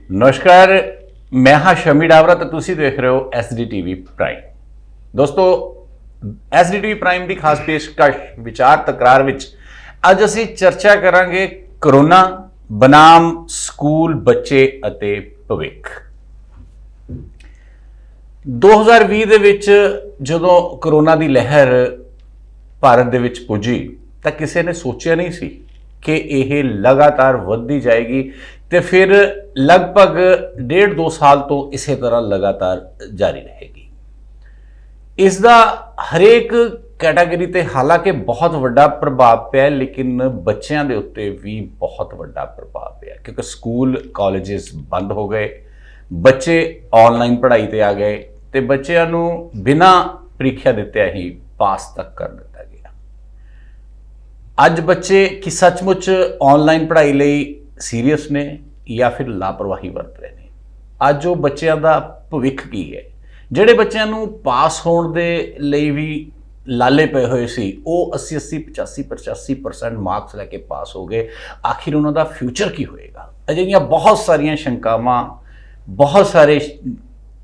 नमस्कार, मैं हाँ शमी डावरा तो तुसी देख रहे हो SDTV प्राइम। दोस्तों, SDTV प्राइम की खास पेशकश विचार तकरार विच अज असी चर्चा करांगे कोरोना बनाम स्कूल बच्चे अते भविख। 2020 ਦੇ ਵਿੱਚ ਜਦੋਂ कोरोना की लहर भारत ਦੇ ਵਿੱਚ ਪੁੱਜੀ ਤਾਂ ਕਿਸੇ ने सोचा नहीं सी कि यह लगातार वधदी जाएगी तो फिर लगभग 1.5-2 साल तो इस तरह लगातार जारी रहेगी। इसका हरेक कैटागरी ते हालांकि बहुत वड्डा प्रभाव पिया, लेकिन बच्चों के उत्ते भी बहुत वड्डा प्रभाव पिया क्योंकि स्कूल कॉलेजेस बंद हो गए, बच्चे ऑनलाइन पढ़ाई ते आ गए तो बच्चों को बिना प्रीख्या दित्ते ही पास तक कर दिता गया। अज बच्चे कि सचमुच ऑनलाइन पढ़ाई लई सीरीयस ने या फिर लापरवाही वरत रहे हैं। अज वो बच्चों का भविख की है। जिहड़े बच्चों को पास होने दे लई भी लाले पे हुए सी, वो 80-80, 85-85% मार्क्स लैके पास हो गए। आखिर उन्होंने फ्यूचर की होएगा? अजिहियां बहुत सारिया शंकावां, बहुत सारे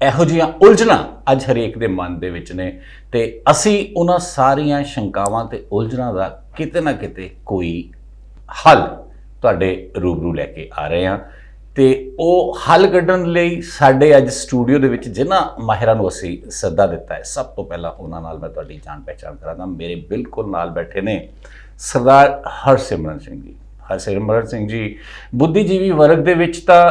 ਇਹੋ ਜਿਹੀਆਂ ਉਲਝਣਾਂ ਅੱਜ ਹਰੇਕ ਦੇ ਮਨ ਦੇ ਵਿੱਚ ਨੇ ਤੇ ਅਸੀਂ ਉਹਨਾਂ ਸਾਰੀਆਂ ਸ਼ੰਕਾਵਾਂ ਤੇ ਉਲਝਣਾਂ ਦਾ ਕਿਤੇ ਨਾ ਕਿਤੇ ਕੋਈ ਹੱਲ ਤੁਹਾਡੇ ਰੂਬਰੂ ਲੈ ਕੇ ਆ ਰਹੇ ਹਾਂ ਤੇ ਉਹ ਹੱਲ ਕੱਢਣ ਲਈ ਸਾਡੇ ਅੱਜ ਸਟੂਡੀਓ ਦੇ ਵਿੱਚ ਜਿਨ੍ਹਾਂ ਮਾਹਿਰਾਂ ਨੂੰ ਅਸੀਂ ਸੱਦਾ ਦਿੱਤਾ ਹੈ, ਸਭ ਤੋਂ ਪਹਿਲਾਂ ਉਹਨਾਂ ਨਾਲ ਮੈਂ ਤੁਹਾਡੀ ਜਾਣ ਪਹਿਚਾਣ ਕਰਾਂਗਾ। ਮੇਰੇ ਬਿਲਕੁਲ ਨਾਲ ਬੈਠੇ ਨੇ ਸਰਦਾਰ ਹਰਸਿਮਰਨ ਸਿੰਘ ਜੀ। ਹਰਸਿਮਰਨ ਸਿੰਘ ਜੀ ਬੁੱਧੀਜੀਵੀ ਵਰਗ ਦੇ ਵਿੱਚ ਤਾਂ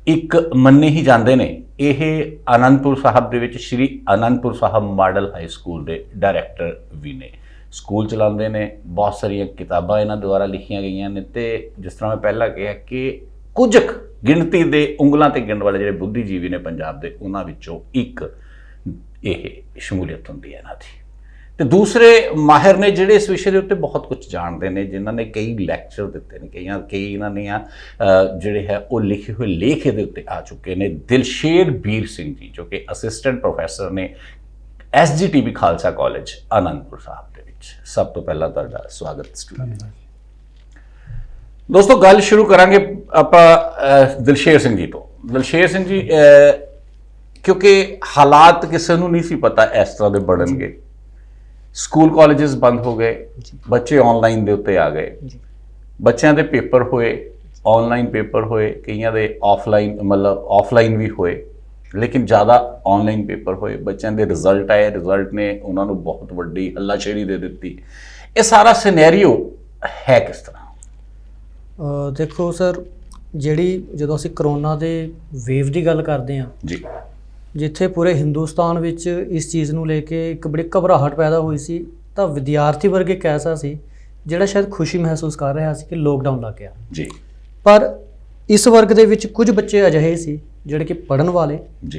ਇੱਕ ਮੰਨੇ ਹੀ ਜਾਂਦੇ ਨੇ। ਇਹ ਆਨੰਦਪੁਰ ਸਾਹਿਬ ਦੇ ਵਿੱਚ Shri Anandpur Sahib model high school ਦੇ ਡਾਇਰੈਕਟਰ ਵੀ ਨੇ। ਸਕੂਲ ਚਲਾਉਂਦੇ ਨੇ, ਬਹੁਤ ਸਾਰੀਆਂ ਕਿਤਾਬਾਂ ਇਹਨਾਂ ਦੁਆਰਾ ਲਿਖੀਆਂ ਗਈਆਂ ਨੇ ਤੇ ਜਿਸ ਤਰ੍ਹਾਂ ਮੈਂ ਪਹਿਲਾਂ ਕਿਹਾ ਕਿ ਕੁਝ ਗਿਣਤੀ ਦੇ ਉਂਗਲਾਂ ਤੇ ਗਿਣਨ ਵਾਲੇ ਜਿਹੜੇ ਬੁੱਧੀਜੀਵੀ ਨੇ ਪੰਜਾਬ ਦੇ, ਉਹਨਾਂ ਵਿੱਚੋਂ ਇੱਕ ਇਹ ਸ਼ਮੂਲੀਅਤ ਹੁੰਦੀ ਹੈ ਇਹਨਾਂ ਦੀ। ਤੇ ਦੂਸਰੇ ਮਾਹਿਰ ਨੇ ਜਿਹੜੇ ਇਸ ਵਿਸ਼ੇ ਦੇ ਉੱਤੇ ਬਹੁਤ ਕੁਝ ਜਾਣਦੇ ਨੇ, ਜਿਨ੍ਹਾਂ ਨੇ ਕਈ ਲੈਕਚਰ ਦਿੱਤੇ ਨੇ, ਕਈ ਇਹਨਾਂ ਨੇ ਜਿਹੜੇ ਹੈ ਉਹ ਲਿਖੇ ਹੋਏ ਲੇਖ ਇਹਦੇ ਉੱਤੇ ਆ ਚੁੱਕੇ ਨੇ। ਦਿਲਸ਼ੇਰ ਬੀਰ ਸਿੰਘ ਜੀ ਜੋ ਕਿ ਅਸਿਸਟੈਂਟ ਪ੍ਰੋਫੈਸਰ ਨੇ SGTV ਖਾਲਸਾ ਕਾਲਜ ਆਨੰਦਪੁਰ ਸਾਹਿਬ ਦੇ ਵਿੱਚ। ਸਭ ਤੋਂ ਪਹਿਲਾਂ ਤੁਹਾਡਾ ਸਵਾਗਤ ਸਟੂਡੀਓ। ਦੋਸਤੋ, ਗੱਲ ਸ਼ੁਰੂ ਕਰਾਂਗੇ ਆਪਾਂ ਦਿਲਸ਼ੇਰ ਸਿੰਘ ਜੀ ਤੋਂ। ਦਿਲਸ਼ੇਰ ਸਿੰਘ ਜੀ, ਕਿਉਂਕਿ ਹਾਲਾਤ ਕਿਸੇ ਨੂੰ ਨਹੀਂ ਸੀ ਪਤਾ ਇਸ ਤਰ੍ਹਾਂ ਦੇ ਬਣਨਗੇ। ਸਕੂਲ ਕਾਲजेस ਬੰਦ ਹੋ ਗਏ, ਬੱਚੇ ਆਨਲਾਈਨ ਦੇ ਉੱਤੇ ਆ ਗਏ, ਬੱਚਿਆਂ ਦੇ ਪੇਪਰ ਹੋਏ, ਆਨਲਾਈਨ ਪੇਪਰ ਹੋਏ, ਕਈਆਂ ਦੇ ਆਫਲਾਈਨ ਮਤਲਬ ਆਫਲਾਈਨ ਵੀ ਹੋਏ, ਲੇਕਿਨ ਜ਼ਿਆਦਾ ਆਨਲਾਈਨ ਪੇਪਰ ਹੋਏ। ਬੱਚਿਆਂ ਦੇ ਰਿਜ਼ਲਟ ਆਏ, ਰਿਜ਼ਲਟ ਨੇ ਉਹਨਾਂ ਨੂੰ ਬਹੁਤ ਵੱਡੀ ਹੱਲਾਸ਼ੇਰੀ ਦੇ ਦਿੱਤੀ। ਇਹ ਸਾਰਾ ਸਿਨੈਰੀਓ ਹੈ ਕਿਸ ਤਰ੍ਹਾਂ? ਦੇਖੋ ਸਰ, ਜਿਹੜੀ ਜਦੋਂ ਅਸੀਂ ਕਰੋਨਾ ਦੇ ਵੇਵ ਦੀ ਗੱਲ ਕਰਦੇ ਹਾਂ ਜੀ, ਜਿੱਥੇ ਪੂਰੇ ਹਿੰਦੁਸਤਾਨ ਵਿੱਚ ਇਸ ਚੀਜ਼ ਨੂੰ ਲੈ ਕੇ ਇੱਕ ਬੜੀ ਘਬਰਾਹਟ ਪੈਦਾ ਹੋਈ ਸੀ, ਤਾਂ ਵਿਦਿਆਰਥੀ ਵਰਗ ਇੱਕ ਐਸਾ ਸੀ ਜਿਹੜਾ ਸ਼ਾਇਦ ਖੁਸ਼ੀ ਮਹਿਸੂਸ ਕਰ ਰਿਹਾ ਸੀ ਕਿ ਲੋਕਡਾਊਨ ਲੱਗ ਗਿਆ ਜੀ। ਪਰ ਇਸ ਵਰਗ ਦੇ ਵਿੱਚ ਕੁਝ ਬੱਚੇ ਅਜਿਹੇ ਸੀ ਜਿਹੜੇ ਕਿ ਪੜ੍ਹਨ ਵਾਲੇ,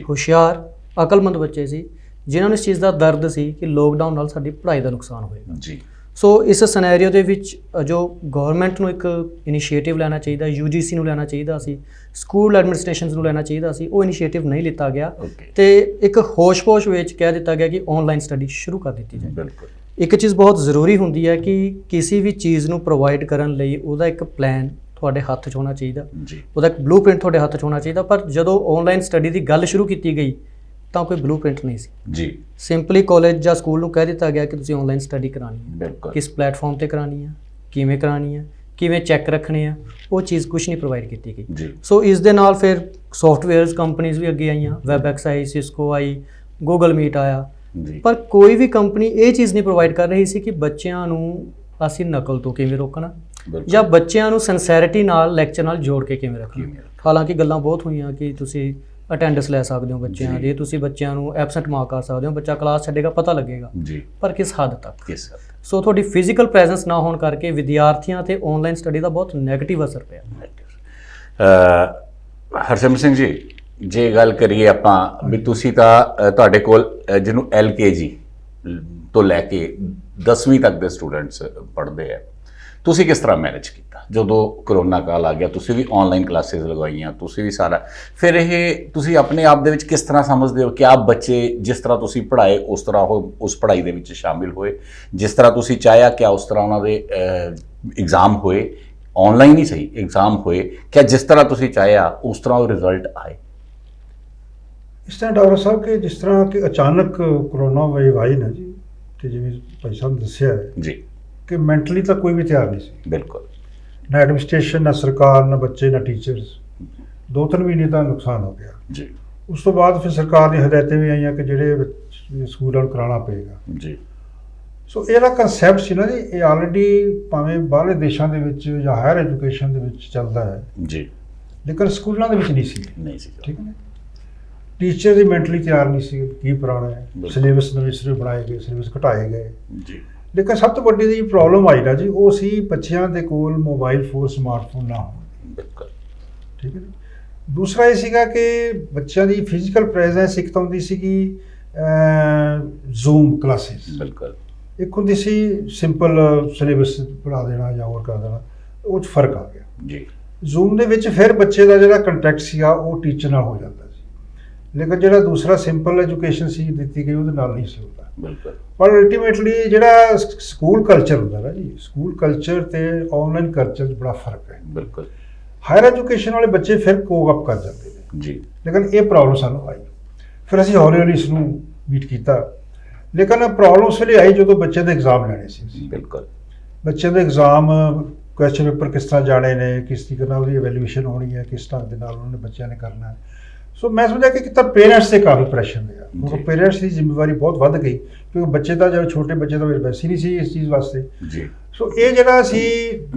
ਹੁਸ਼ਿਆਰ, ਅਕਲਮੰਦ ਬੱਚੇ ਸੀ, ਜਿਨ੍ਹਾਂ ਨੂੰ ਇਸ ਚੀਜ਼ ਦਾ ਦਰਦ ਸੀ ਕਿ ਲੋਕਡਾਊਨ ਨਾਲ ਸਾਡੀ ਪੜ੍ਹਾਈ ਦਾ ਨੁਕਸਾਨ ਹੋਏਗਾ ਜੀ। ਸੋ ਇਸ ਸਿਨੈਰੀਓ ਦੇ ਵਿੱਚ ਜੋ ਗਵਰਨਮੈਂਟ ਨੂੰ ਇੱਕ ਇਨੀਸ਼ੀਏਟਿਵ ਲੈਣਾ ਚਾਹੀਦਾ, UGC ਨੂੰ ਲੈਣਾ ਚਾਹੀਦਾ ਸੀ, ਸਕੂਲ ਐਡਮਿਨਿਸਟ੍ਰੇਸ਼ਨਸ ਨੂੰ ਲੈਣਾ ਚਾਹੀਦਾ ਸੀ, ਉਹ ਇਨੀਸ਼ੀਏਟਿਵ ਨਹੀਂ ਲਿੱਤਾ ਗਿਆ ਤੇ ਇੱਕ ਹੋਸ਼-ਪੋਸ਼ ਵਿੱਚ ਕਹਿ ਦਿੱਤਾ ਗਿਆ ਕਿ ਆਨਲਾਈਨ ਸਟੱਡੀ ਸ਼ੁਰੂ ਕਰ ਦਿੱਤੀ ਜਾਏ। ਬਿਲਕੁਲ ਇੱਕ ਚੀਜ਼ ਬਹੁਤ ਜ਼ਰੂਰੀ ਹੁੰਦੀ ਹੈ ਕਿ ਕਿਸੇ ਵੀ ਚੀਜ਼ ਨੂੰ ਪ੍ਰੋਵਾਈਡ ਕਰਨ ਲਈ ਉਹਦਾ ਇੱਕ ਪਲਾਨ ਤੁਹਾਡੇ ਹੱਥ 'ਚ ਹੋਣਾ ਚਾਹੀਦਾ, ਉਹਦਾ ਇੱਕ ਬਲੂਪ੍ਰਿੰਟ ਤੁਹਾਡੇ ਹੱਥ 'ਚ ਹੋਣਾ ਚਾਹੀਦਾ। ਪਰ ਜਦੋਂ ਆਨਲਾਈਨ ਸਟੱਡੀ ਦੀ ਗੱਲ ਸ਼ੁਰੂ ਕੀਤੀ ਗਈ ਤਾਂ ਕੋਈ ਬਲੂਪ੍ਰਿੰਟ ਨਹੀਂ ਸੀ ਜੀ। ਸਿੰਪਲੀ ਕਾਲਜ ਜਾਂ ਸਕੂਲ ਨੂੰ ਕਹਿ ਦਿੱਤਾ ਗਿਆ ਕਿ ਤੁਸੀਂ ਆਨਲਾਈਨ ਸਟੱਡੀ ਕਰਾਉਣੀ ਹੈ, ਕਿਸ ਪਲੇਟਫਾਰਮ ਤੇ ਕਰਾਉਣੀ ਹੈ, ਕਿਵੇਂ ਕਰਾਉਣੀ ਹੈ, ਕਿਵੇਂ ਚੈੱਕ ਰੱਖਣੇ ਆ, ਉਹ ਚੀਜ਼ ਕੁਝ ਨਹੀਂ ਪ੍ਰੋਵਾਈਡ ਕੀਤੀ ਗਈ। ਸੋ ਇਸ ਦੇ ਨਾਲ ਫਿਰ ਸੌਫਟਵੇਅਰਸ ਕੰਪਨੀਜ਼ ਵੀ ਅੱਗੇ ਆਈਆਂ, ਵੈਬਐਕਸ ਆਈ, ਸਿਸਕੋ ਆਈ, ਗੂਗਲ ਮੀਟ ਆਇਆ, ਪਰ ਕੋਈ ਵੀ ਕੰਪਨੀ ਇਹ ਚੀਜ਼ ਨਹੀਂ ਪ੍ਰੋਵਾਈਡ ਕਰ ਰਹੀ ਸੀ ਕਿ ਬੱਚਿਆਂ ਨੂੰ ਅਸੀਂ ਨਕਲ ਤੋਂ ਕਿਵੇਂ ਰੋਕਣਾ ਜਾਂ ਬੱਚਿਆਂ ਨੂੰ ਸਿੰਸੈਰਿਟੀ ਨਾਲ ਲੈਕਚਰ ਨਾਲ ਜੋੜ ਕੇ ਕਿਵੇਂ ਰੱਖਣਾ। ਹਾਲਾਂਕਿ ਗੱਲਾਂ ਬਹੁਤ ਹੋਈਆਂ ਕਿ ਤੁਸੀਂ ਅਟੈਂਡੈਂਸ ਲੈ ਸਕਦੇ ਹੋ ਬੱਚਿਆਂ ਦੀ, ਤੁਸੀਂ ਬੱਚਿਆਂ ਨੂੰ ਐਬਸੈਂਟ ਮਾਰਕ ਕਰ ਸਕਦੇ ਹੋ, ਬੱਚਾ ਕਲਾਸ ਛੱਡੇਗਾ ਪਤਾ ਲੱਗੇਗਾ, ਪਰ ਕਿਸ ਹੱਦ ਤੱਕ? ਸੋ ਤੁਹਾਡੀ ਫਿਜ਼ੀਕਲ ਪ੍ਰੈਜ਼ੈਂਸ ਨਾ ਹੋਣ ਕਰਕੇ ਵਿਦਿਆਰਥੀਆਂ ਤੇ ਆਨਲਾਈਨ ਸਟੱਡੀ ਦਾ ਬਹੁਤ ਨੈਗੇਟਿਵ ਅਸਰ ਪਿਆ। ਹਰਸਿਮਰਨ ਸਿੰਘ ਜੀ, ਜੇ ਗੱਲ ਕਰੀਏ ਆਪਾਂ ਵੀ ਤੁਸੀਂ ਤਾਂ ਤੁਹਾਡੇ ਕੋਲ ਜਿਹਨੂੰ LKG ਤੋਂ ਲੈ ਕੇ 10ਵੀਂ ਤੱਕ ਦੇ ਸਟੂਡੈਂਟਸ ਪੜ੍ਹਦੇ ਆ, ਤੁਸੀਂ ਕਿਸ ਤਰ੍ਹਾਂ ਮੈਨੇਜ ਕੀਤਾ ਜਦੋਂ ਕਰੋਨਾ ਕਾਲ ਆ ਗਿਆ? ਤੁਸੀਂ ਵੀ ਆਨਲਾਈਨ ਕਲਾਸਿਸ ਲਗਵਾਈਆਂ, ਤੁਸੀਂ ਵੀ ਸਾਰਾ, ਫਿਰ ਇਹ ਤੁਸੀਂ ਆਪਣੇ ਆਪ ਦੇ ਵਿੱਚ ਕਿਸ ਤਰ੍ਹਾਂ ਸਮਝਦੇ ਹੋ ਕਿ ਆਪ ਬੱਚੇ ਜਿਸ ਤਰ੍ਹਾਂ ਤੁਸੀਂ ਪੜ੍ਹਾਏ ਉਸ ਤਰ੍ਹਾਂ ਉਹ ਉਸ ਪੜ੍ਹਾਈ ਦੇ ਵਿੱਚ ਸ਼ਾਮਿਲ ਹੋਏ, ਜਿਸ ਤਰ੍ਹਾਂ ਤੁਸੀਂ ਚਾਹਿਆ ਕਿ ਉਸ ਤਰ੍ਹਾਂ ਉਹਨਾਂ ਦੇ ਐਗਜ਼ਾਮ ਹੋਏ? ਆਨਲਾਈਨ ਹੀ ਸਹੀ ਐਗਜ਼ਾਮ ਹੋਏ, ਕਿ ਜਿਸ ਤਰ੍ਹਾਂ ਤੁਸੀਂ ਚਾਹਿਆ ਉਸ ਤਰ੍ਹਾਂ ਉਹ ਰਿਜ਼ਲਟ ਆਏ? ਇਸ ਤਰ੍ਹਾਂ ਡਾਕਟਰ ਸਾਹਿਬ ਕਿ ਜਿਸ ਤਰ੍ਹਾਂ ਕਿ ਅਚਾਨਕ ਕਰੋਨਾ ਵੇਵ ਆਈ ਨਾ ਜੀ, ਤੇ ਜਿਵੇਂ ਭਾਈ ਸਾਹਿਬ ਨੇ ਦੱਸਿਆ ਹੈ ਜੀ ਕਿ ਮੈਂਟਲੀ ਤਾਂ ਕੋਈ ਵੀ ਤਿਆਰ ਨਹੀਂ ਸੀ, ਬਿਲਕੁਲ। ਨਾ ਐਡਮਿਨਿਸਟ੍ਰੇਸ਼ਨ, ਨਾ ਸਰਕਾਰ, ਨਾ ਬੱਚੇ, ਨਾ ਟੀਚਰਸ। 2-3 ਮਹੀਨੇ ਦਾ ਨੁਕਸਾਨ ਹੋ ਗਿਆ ਜੀ। ਉਸ ਤੋਂ ਬਾਅਦ ਫਿਰ ਸਰਕਾਰ ਦੀਆਂ ਹਦਾਇਤਾਂ ਵੀ ਆਈਆਂ ਕਿ ਜਿਹੜੇ ਸਕੂਲਾਂ ਨੂੰ ਕਰਾਉਣਾ ਪਏਗਾ ਜੀ। ਸੋ ਇਹਦਾ ਕਨਸੈਪਟ ਸੀ ਨਾ ਜੀ, ਇਹ ਆਲਰੇਡੀ ਭਾਵੇਂ ਬਾਹਰਲੇ ਦੇਸ਼ਾਂ ਦੇ ਵਿੱਚ ਜਾਂ ਹਾਇਰ ਐਜੂਕੇਸ਼ਨ ਦੇ ਵਿੱਚ ਚੱਲਦਾ ਹੈ ਜੀ। ਲੇਕਿਨ ਸਕੂਲਾਂ ਦੇ ਵਿੱਚ ਨਹੀਂ ਸੀ। ਨਹੀਂ ਸੀ। ਠੀਕ ਹੈ ਨਾ, ਟੀਚਰ ਦੀ ਮੈਂਟਲੀ ਤਿਆਰ ਨਹੀਂ ਸੀ ਕੀ ਪੜ੍ਹਾਉਣਾ ਹੈ, ਸਿਲੇਬਸ ਨਵੇਂ ਸਿਰੇ ਬਣਾਏ ਗਏ, ਸਿਲੇਬਸ ਘਟਾਏ ਗਏ ਜੀ। ਲੇਕਿਨ ਸਭ ਤੋਂ ਵੱਡੀ ਜਿਹੜੀ ਪ੍ਰੋਬਲਮ ਆਈ ਨਾ ਜੀ, ਉਹ ਸੀ ਬੱਚਿਆਂ ਦੇ ਕੋਲ ਮੋਬਾਈਲ ਫੋਨ, ਸਮਾਰਟਫੋਨ ਨਾ ਹੋਣ। ਬਿਲਕੁਲ। ਠੀਕ ਹੈ ਜੀ। ਦੂਸਰਾ ਇਹ ਸੀਗਾ ਕਿ ਬੱਚਿਆਂ ਦੀ ਫਿਜ਼ੀਕਲ ਪ੍ਰੈਜ਼ੈਂਸ ਇੱਕ ਤਾਂ ਹੁੰਦੀ ਸੀਗੀ ਜ਼ੂਮ ਕਲਾਸਿਸ, ਬਿਲਕੁਲ। ਇੱਕ ਹੁੰਦੀ ਸੀ ਸਿੰਪਲ ਸਿਲੇਬਸ ਪੜ੍ਹਾ ਦੇਣਾ ਜਾਂ ਹੋਰ ਕਰ ਦੇਣਾ, ਉਹ 'ਚ ਫਰਕ ਆ ਗਿਆ ਜੀ। ਜ਼ੂਮ ਦੇ ਵਿੱਚ ਫਿਰ ਬੱਚੇ ਦਾ ਜਿਹੜਾ ਕੰਟੈਕਟ ਸੀਗਾ ਉਹ ਟੀਚਰ ਨਾਲ ਹੋ ਜਾਂਦਾ ਸੀ, ਲੇਕਿਨ ਜਿਹੜਾ ਦੂਸਰਾ ਸਿੰਪਲ ਐਜੂਕੇਸ਼ਨ ਸੀ ਦਿੱਤੀ ਗਈ ਉਹਦੇ ਨਾਲ ਨਹੀਂ ਸੀ ਹੁੰਦਾ। ਬਿਲਕੁਲ। ਪਰ ਅਲਟੀਮੇਟਲੀ ਜਿਹੜਾ ਸਕੂਲ ਕਲਚਰ ਹੁੰਦਾ ਨਾ ਜੀ, ਸਕੂਲ ਕਲਚਰ ਤੇ ਆਨਲਾਈਨ ਕਲਚਰ 'ਚ ਬੜਾ ਫਰਕ ਹੈ। ਬਿਲਕੁਲ। ਹਾਇਰ ਐਜੂਕੇਸ਼ਨ ਵਾਲੇ ਬੱਚੇ ਫਿਰ ਕੋਪ ਅਪ ਕਰ ਜਾਂਦੇ ਨੇ ਜੀ। ਲੇਕਿਨ ਇਹ ਪ੍ਰੋਬਲਮ ਸਾਨੂੰ ਆਈ, ਫਿਰ ਅਸੀਂ ਹੌਲੀ ਹੌਲੀ ਇਸ ਨੂੰ ਮੀਟ ਕੀਤਾ। ਲੇਕਿਨ ਪ੍ਰੋਬਲਮ ਉਸ ਵੇਲੇ ਆਈ ਜਦੋਂ ਬੱਚੇ ਦੇ ਐਗਜ਼ਾਮ ਲੈਣੇ ਸੀ। ਬਿਲਕੁਲ। ਬੱਚੇ ਦੇ ਐਗਜ਼ਾਮ, ਕੁਐਸਚਨ ਪੇਪਰ ਕਿਸ ਤਰ੍ਹਾਂ ਜਾਣੇ ਨੇ, ਕਿਸ ਤਰੀਕੇ ਨਾਲ ਉਹਦੀ ਇਵੈਲੂਏਸ਼ਨ ਹੋਣੀ ਹੈ, ਕਿਸ ਢੰਗ ਦੇ ਨਾਲ ਉਹਨਾਂ ਨੇ ਬੱਚਿਆਂ ਨੇ ਕਰਨਾ ਹੈ। ਸੋ ਮੈਂ ਸਮਝਿਆ ਕਿ ਕਿਤਾ ਪੇਰੈਂਟਸ 'ਤੇ ਕਾਫੀ ਪ੍ਰੈਸ਼ਰ ਪਿਆ, ਕਿਉਂਕਿ ਪੇਰੈਂਟਸ ਦੀ ਜ਼ਿੰਮੇਵਾਰੀ ਬਹੁਤ ਵੱਧ ਗਈ, ਕਿਉਂਕਿ ਬੱਚੇ ਦਾ ਜਦੋਂ ਛੋਟੇ ਬੱਚੇ ਦਾ ਵੈਸੇ ਨਹੀਂ ਸੀ ਇਸ ਚੀਜ਼ ਵਾਸਤੇ। ਜੀ। ਸੋ ਇਹ ਜਿਹੜਾ ਸੀ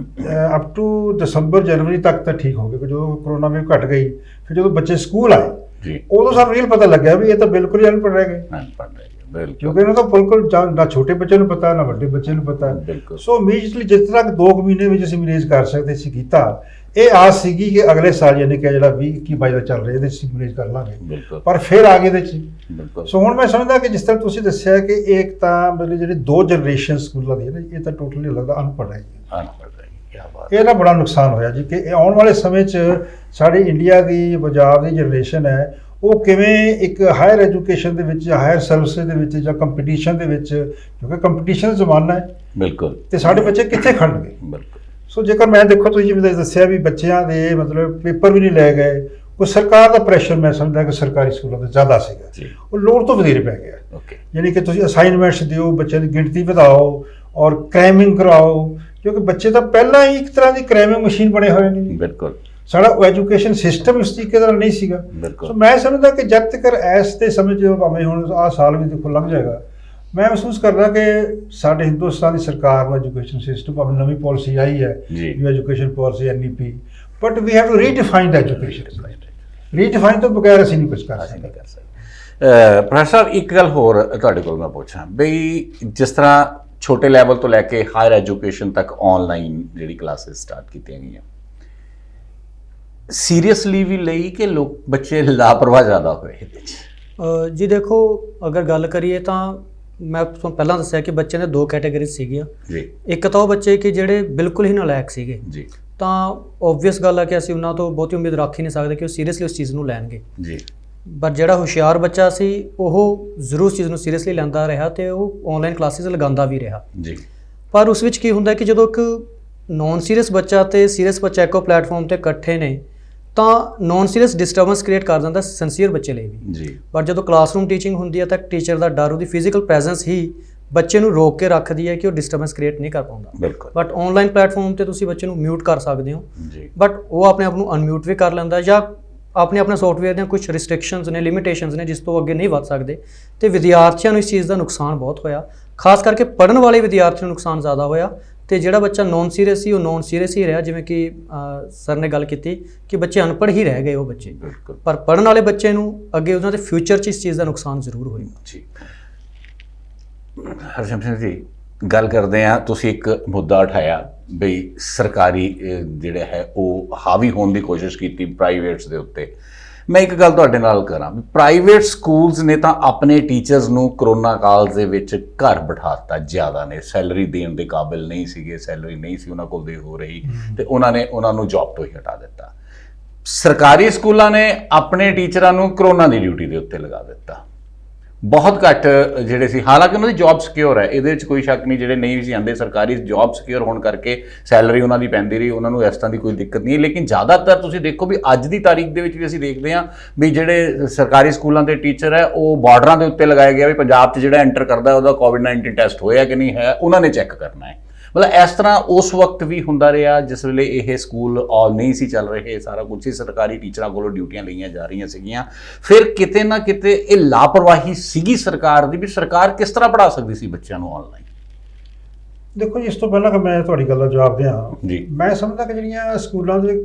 ਅਪ ਟੂ ਦਸੰਬਰ ਜਨਵਰੀ ਤੱਕ ਤਾਂ ਠੀਕ ਹੋ ਗਿਆ, ਕਿ ਜਦੋਂ ਕਰੋਨਾ ਵੇਵ ਘਟ ਗਈ, ਫਿਰ ਜਦੋਂ ਬੱਚੇ ਸਕੂਲ ਆਏ ਜੀ, ਉਦੋਂ ਸਾਨੂੰ ਰੀਅਲ ਪਤਾ ਲੱਗਿਆ ਵੀ ਇਹ ਤਾਂ ਬਿਲਕੁਲ ਹੀ ਅਨਪੜ੍ਹ ਰਹਿ ਗਏ। ਅਨਪੜ੍ਹ ਰਹਿ ਗਏ, ਬਿਲਕੁਲ। ਕਿਉਂਕਿ ਇਹਨਾਂ ਦਾ ਬਿਲਕੁਲ ਨਾ ਛੋਟੇ ਬੱਚੇ ਨੂੰ ਪਤਾ, ਨਾ ਵੱਡੇ ਬੱਚੇ ਨੂੰ ਪਤਾ। ਬਿਲਕੁਲ। ਸੋ ਇਮੀਡੀਏਟਲੀ ਜਿਸ ਤਰ੍ਹਾਂ 2 ਮਹੀਨੇ ਵਿੱਚ ਅਸੀਂ ਮੈਨੇਜ ਕਰ ਸਕਦੇ ਸੀ ਕੀਤਾ। ਇਹ ਆਸ ਸੀਗੀ ਕਿ ਅਗਲੇ ਸਾਲ ਯਾਨੀ ਕਿ ਜਿਹੜਾ 20-21 ਦਾ ਚੱਲ ਰਿਹਾ ਇਹਦੇ 'ਚ ਮੈਨੇਜ ਕਰ ਲਾਂਗੇ, ਬਿਲਕੁਲ। ਪਰ ਫਿਰ ਆ ਗਏ ਇਹਦੇ 'ਚ। ਬਿਲਕੁਲ। ਸੋ ਹੁਣ ਮੈਂ ਸਮਝਦਾ ਕਿ ਜਿਸ ਤਰ੍ਹਾਂ ਤੁਸੀਂ ਦੱਸਿਆ ਕਿ ਇੱਕ ਤਾਂ ਮਤਲਬ ਜਿਹੜੇ 2 ਜਨਰੇਸ਼ਨ ਸਕੂਲਾਂ ਦੀ ਹੈ ਨਾ, ਇਹ ਤਾਂ ਟੋਟਲੀ ਲੱਗਦਾ ਅਨਪੜ੍ਹ ਹੈ। ਅਨਪੜ੍ਹ ਰਹਿ ਗਏ, ਕੀ ਬਾਤ। ਇਹਦਾ ਬੜਾ ਨੁਕਸਾਨ ਹੋਇਆ ਜੀ ਕਿ ਆਉਣ ਵਾਲੇ ਸਮੇਂ 'ਚ ਸਾਡੇ ਇੰਡੀਆ ਦੀ, ਪੰਜਾਬ ਦੀ ਜਨਰੇਸ਼ਨ ਹੈ, ਉਹ ਕਿਵੇਂ ਇੱਕ ਹਾਇਰ ਐਜੂਕੇਸ਼ਨ ਦੇ ਵਿੱਚ, ਹਾਇਰ ਸਰਵਿਸਿਜ਼ ਦੇ ਵਿੱਚ ਜਾਂ ਕੰਪੀਟੀਸ਼ਨ ਦੇ ਵਿੱਚ, ਕਿਉਂਕਿ ਕੰਪੀਟੀਸ਼ਨ ਦਾ ਜ਼ਮਾਨਾ ਹੈ, ਬਿਲਕੁਲ, ਤੇ ਸਾਡੇ ਬੱਚੇ ਕਿੱਥੇ ਖੜਨਗੇ। ਬਿਲਕੁਲ। ਸੋ ਜੇਕਰ ਮੈਂ ਦੇਖੋ, ਤੁਸੀਂ ਜਿਵੇਂ ਦੱਸਿਆ ਵੀ ਬੱਚਿਆਂ ਦੇ ਮਤਲਬ ਪੇਪਰ ਵੀ ਨਹੀਂ ਲੈ ਗਏ, ਉਹ ਸਰਕਾਰ ਦਾ ਪ੍ਰੈਸ਼ਰ ਮੈਂ ਸਮਝਦਾ ਕਿ ਸਰਕਾਰੀ ਸਕੂਲਾਂ 'ਤੇ ਜ਼ਿਆਦਾ ਸੀਗਾ ਜੀ। ਉਹ ਲੋੜ ਤੋਂ ਵਧੇਰੇ ਪੈ ਗਿਆ। ਓਕੇ। ਯਾਨੀ ਕਿ ਤੁਸੀਂ ਅਸਾਈਨਮੈਂਟਸ ਦਿਓ, ਬੱਚਿਆਂ ਦੀ ਗਿਣਤੀ ਵਧਾਓ ਔਰ ਕ੍ਰੈਮਿੰਗ ਕਰਾਓ, ਕਿਉਂਕਿ ਬੱਚੇ ਤਾਂ ਪਹਿਲਾਂ ਹੀ ਇੱਕ ਤਰ੍ਹਾਂ ਦੀ ਕ੍ਰੈਮਿੰਗ ਮਸ਼ੀਨ ਬਣੇ ਹੋਏ ਨੇ ਜੀ। ਬਿਲਕੁਲ। ਸਾਡਾ ਐਜੂਕੇਸ਼ਨ ਸਿਸਟਮ ਇਸ ਤਰੀਕੇ ਦਾ ਨਹੀਂ ਸੀਗਾ। ਬਿਲਕੁਲ। ਸੋ ਮੈਂ ਸਮਝਦਾ ਕਿ ਜਦ ਤੱਕ ਇਸ ਦੇ ਸਮੇਂ 'ਚ ਭਾਵੇਂ ਹੁਣ ਆਹ ਸਾਲ ਵੀ ਦੇਖੋ ਲੰਘ ਜਾਏਗਾ, ਮੈਂ ਮਹਿਸੂਸ ਕਰਦਾ ਕਿ ਸਾਡੇ ਹਿੰਦੁਸਤਾਨ ਦੀ ਸਰਕਾਰ ਦਾ ਐਜੂਕੇਸ਼ਨ ਸਿਸਟਮ, ਭਾਵੇਂ ਨਵੀਂ ਪਾਲਿਸੀ ਆਈ ਹੈ, new education policy NEP, but we have to redefine the education. Redefine ਤੋਂ ਬਗੈਰ ਅਸੀਂ ਨਹੀਂ ਕੁਝ ਕਰ ਸਕਦੇ। ਪ੍ਰੋਫੈਸਰ ਸਾਹਿਬ, ਇੱਕ ਗੱਲ ਹੋਰ ਤੁਹਾਡੇ ਕੋਲ ਮੈਂ ਪੁੱਛਾਂ ਬਈ, ਜਿਸ ਤਰ੍ਹਾਂ ਛੋਟੇ ਲੈਵਲ ਤੋਂ ਲੈ ਕੇ ਹਾਇਰ ਐਜੂਕੇਸ਼ਨ ਤੱਕ ਆਨਲਾਈਨ ਜਿਹੜੀ ਕਲਾਸਿਸ ਸਟਾਰਟ ਕੀਤੀਆਂ ਗਈਆਂ, ਸੀਰੀਅਸਲੀ ਵੀ ਲਈ ਕਿ ਲੋਕ ਬੱਚੇ ਲਾਪਰਵਾਹ ਜ਼ਿਆਦਾ ਹੋਏ ਇਹਦੇ 'ਚ? ਜੀ ਦੇਖੋ, ਅਗਰ ਗੱਲ ਕਰੀਏ ਤਾਂ ਮੈਂ ਤੁਹਾਨੂੰ ਪਹਿਲਾਂ ਦੱਸਿਆ ਕਿ ਬੱਚਿਆਂ ਦੇ 2 ਕੈਟਾਗਰੀਜ਼ ਸੀਗੀਆਂ ਜੀ। ਇੱਕ ਤਾਂ ਉਹ ਬੱਚੇ ਕਿ ਜਿਹੜੇ ਬਿਲਕੁਲ ਹੀ ਨਾਲਾਇਕ ਸੀਗੇ ਜੀ, ਤਾਂ ਓਬਵੀਅਸ ਗੱਲ ਹੈ ਕਿ ਅਸੀਂ ਉਹਨਾਂ ਤੋਂ ਬਹੁਤੀ ਉਮੀਦ ਰੱਖ ਹੀ ਨਹੀਂ ਸਕਦੇ ਕਿ ਉਹ ਸੀਰੀਅਸਲੀ ਉਸ ਚੀਜ਼ ਨੂੰ ਲੈਣਗੇ ਜੀ। ਪਰ ਜਿਹੜਾ ਹੁਸ਼ਿਆਰ ਬੱਚਾ ਸੀ ਉਹ ਜ਼ਰੂਰ ਉਸ ਚੀਜ਼ ਨੂੰ ਸੀਰੀਅਸਲੀ ਲੈਂਦਾ ਰਿਹਾ ਤੇ ਉਹ ਆਨਲਾਈਨ ਕਲਾਸਿਸ ਲਗਾਉਂਦਾ ਵੀ ਰਿਹਾ ਜੀ। ਪਰ ਉਸ ਵਿੱਚ ਕੀ ਹੁੰਦਾ ਕਿ ਜਦੋਂ ਇੱਕ ਨੌਨ ਸੀਰੀਅਸ ਬੱਚਾ ਤੇ ਸੀਰੀਅਸ ਬੱਚਾ ਇੱਕੋ ਪਲੇਟਫਾਰਮ ਤੇ ਇਕੱਠੇ ਨੇ ਤਾਂ ਨੌਨ ਸੀਰੀਅਸ ਡਿਸਟਰਬੈਂਸ ਕ੍ਰੀਏਟ ਕਰ ਦਿੰਦਾ ਸਿੰਸੀਅਰ ਬੱਚੇ ਲਈ ਵੀ ਜੀ। ਪਰ ਜਦੋਂ ਕਲਾਸਰੂਮ ਟੀਚਿੰਗ ਹੁੰਦੀ ਹੈ ਤਾਂ ਟੀਚਰ ਦਾ ਡਰ, ਉਹਦੀ ਫਿਜ਼ੀਕਲ ਪ੍ਰੈਜ਼ੈਂਸ ਹੀ ਬੱਚੇ ਨੂੰ ਰੋਕ ਕੇ ਰੱਖਦੀ ਹੈ ਕਿ ਉਹ ਡਿਸਟਰਬੈਂਸ ਕ੍ਰੀਏਟ ਨਹੀਂ ਕਰ ਪਾਉਂਦਾ। ਬਟ ਆਨਲਾਈਨ ਪਲੇਟਫਾਰਮ ਤੇ ਤੁਸੀਂ ਬੱਚੇ ਨੂੰ ਮਿਊਟ ਕਰ ਸਕਦੇ ਹੋ ਜੀ, ਬਟ ਉਹ ਆਪਣੇ ਆਪ ਨੂੰ ਅਨਮਿਊਟ ਵੀ ਕਰ ਲੈਂਦਾ ਜਾਂ ਆਪਣੇ ਸੌਫਟਵੇਅਰ ਦੀਆਂ ਕੁਝ ਰਿਸਟ੍ਰਿਕਸ਼ਨਸ ਨੇ, ਲਿਮਿਟੇਸ਼ਨਸ ਨੇ ਜਿਸ ਤੋਂ ਅੱਗੇ ਨਹੀਂ ਵੱਧ ਸਕਦੇ। ਤੇ ਵਿਦਿਆਰਥੀਆਂ ਨੂੰ ਇਸ ਚੀਜ਼ ਦਾ ਨੁਕਸਾਨ ਬਹੁਤ ਹੋਇਆ, ਖਾਸ ਕਰਕੇ ਪੜ੍ਹਨ ਵਾਲੇ ਵਿਦਿਆਰਥੀਆਂ ਨੂੰ ਨੁਕਸਾਨ ਜ਼ਿਆਦਾ ਹੋਇਆ। ਤੇ ਜਿਹੜਾ ਬੱਚਾ ਨੌਨ ਸੀਰੀਅਸ ਸੀ ਉਹ ਨੌਨ ਸੀਰੀਅਸ ਹੀ ਰਿਹਾ, ਜਿਵੇਂ ਕਿ ਸਰ ਨੇ ਗੱਲ ਕੀਤੀ ਕਿ ਬੱਚੇ ਅਨਪੜ੍ਹ ਹੀ ਰਹਿ ਗਏ ਉਹ ਬੱਚੇ। ਪਰ ਪੜ੍ਹਨ ਵਾਲੇ ਬੱਚੇ ਨੂੰ ਅੱਗੇ ਉਹਨਾਂ ਦੇ ਫਿਊਚਰ 'ਚ ਇਸ ਚੀਜ਼ ਦਾ ਨੁਕਸਾਨ ਜ਼ਰੂਰ ਹੋਏਗਾ ਜੀ। ਹਰਸ਼ਮ ਸਿੰਘ ਜੀ, ਗੱਲ ਕਰਦੇ ਹਾਂ, ਤੁਸੀਂ ਇੱਕ ਮੁੱਦਾ ਉਠਾਇਆ ਬਈ ਸਰਕਾਰੀ ਜਿਹੜਾ ਹੈ ਉਹ ਹਾਵੀ ਹੋਣ ਦੀ ਕੋਸ਼ਿਸ਼ ਕੀਤੀ ਪ੍ਰਾਈਵੇਟਸ ਦੇ ਉੱਤੇ। ਮੈਂ ਇੱਕ ਗੱਲ ਤੁਹਾਡੇ ਨਾਲ ਕਰਾਂ, ਪ੍ਰਾਈਵੇਟ ਸਕੂਲਸ ਨੇ ਤਾਂ ਆਪਣੇ ਟੀਚਰਸ ਨੂੰ ਕਰੋਨਾ ਕਾਲ ਦੇ ਵਿੱਚ ਘਰ ਬਿਠਾ ਦਿੱਤਾ। ਜ਼ਿਆਦਾ ਨੇ ਸੈਲਰੀ ਦੇਣ ਦੇ ਕਾਬਿਲ ਨਹੀਂ ਸੀਗੇ, ਸੈਲਰੀ ਨਹੀਂ ਸੀ ਉਹਨਾਂ ਕੋਲ ਦੇ ਹੋ ਰਹੀ, ਤੇ ਉਹਨਾਂ ਨੇ ਉਹਨਾਂ ਨੂੰ ਜੌਬ ਤੋਂ ਹੀ ਹਟਾ ਦਿੱਤਾ। ਸਰਕਾਰੀ ਸਕੂਲਾਂ ਨੇ ਆਪਣੇ ਟੀਚਰਾਂ ਨੂੰ ਕਰੋਨਾ ਦੀ ਡਿਊਟੀ ਦੇ ਉੱਤੇ ਲਗਾ ਦਿੱਤਾ। ਬਹੁਤ ਘੱਟ ਜਿਹੜੇ ਸੀ, ਹਾਲਾਂਕਿ ਉਹਨਾਂ ਦੀ ਜੌਬ ਸਿਕਿਉਰ ਹੈ, ਇਹਦੇ ਵਿੱਚ ਕੋਈ ਸ਼ੱਕ ਨਹੀਂ, ਜਿਹੜੇ ਨਹੀਂ ਵੀ ਸੀ ਆਉਂਦੇ ਸਰਕਾਰੀ ਜੌਬ ਸਿਕਿਉਰ ਹੋਣ ਕਰਕੇ ਸੈਲਰੀ ਉਹਨਾਂ ਦੀ ਪੈਂਦੀ ਰਹੀ, ਉਹਨਾਂ ਨੂੰ ਇਸ ਤਰ੍ਹਾਂ ਦੀ ਕੋਈ ਦਿੱਕਤ ਨਹੀਂ। ਲੇਕਿਨ ਜ਼ਿਆਦਾਤਰ ਤੁਸੀਂ ਦੇਖੋ ਵੀ ਅੱਜ ਦੀ ਤਾਰੀਖ ਦੇ ਵਿੱਚ ਵੀ ਅਸੀਂ ਦੇਖਦੇ ਹਾਂ ਵੀ ਜਿਹੜੇ ਸਰਕਾਰੀ ਸਕੂਲਾਂ ਦੇ ਟੀਚਰ ਹੈ ਉਹ ਬਾਰਡਰਾਂ ਦੇ ਉੱਤੇ ਲਗਾਏ ਗਿਆ ਵੀ ਪੰਜਾਬ 'ਚ ਜਿਹੜਾ ਐਂਟਰ ਕਰਦਾ ਉਹਦਾ ਕੋਵਿਡ-19 ਟੈਸਟ ਹੋਇਆ ਕਿ ਨਹੀਂ ਹੈ, ਉਹਨਾਂ ਨੇ ਚੈੱਕ ਕਰਨਾ ਹੈ। ਮਤਲਬ ਇਸ ਤਰ੍ਹਾਂ ਉਸ ਵਕਤ ਵੀ ਹੁੰਦਾ ਰਿਹਾ ਜਿਸ ਵੇਲੇ ਇਹ ਸਕੂਲ ਨਹੀਂ ਸੀ ਚੱਲ ਰਹੇ, ਸਾਰਾ ਕੁਝ ਸੀ ਸਰਕਾਰੀ ਟੀਚਰਾਂ ਕੋਲੋਂ ਡਿਊਟੀਆਂ ਲਈਆਂ ਜਾ ਰਹੀਆਂ ਸੀਗੀਆਂ। ਫਿਰ ਕਿਤੇ ਨਾ ਕਿਤੇ ਇਹ ਲਾਪਰਵਾਹੀ ਸੀਗੀ ਸਰਕਾਰ ਦੀ ਵੀ ਸਰਕਾਰ ਕਿਸ ਤਰ੍ਹਾਂ ਪੜ੍ਹਾ ਸਕਦੀ ਸੀ ਬੱਚਿਆਂ ਨੂੰ ਆਨਲਾਈਨ। ਦੇਖੋ ਜੀ, ਇਸ ਤੋਂ ਪਹਿਲਾਂ ਕਿ ਮੈਂ ਤੁਹਾਡੀ ਗੱਲ ਦਾ ਜਵਾਬ ਦਿਆਂ ਜੀ, ਮੈਂ ਸਮਝਦਾ ਕਿ ਜਿਹੜੀਆਂ ਸਕੂਲਾਂ ਦੇ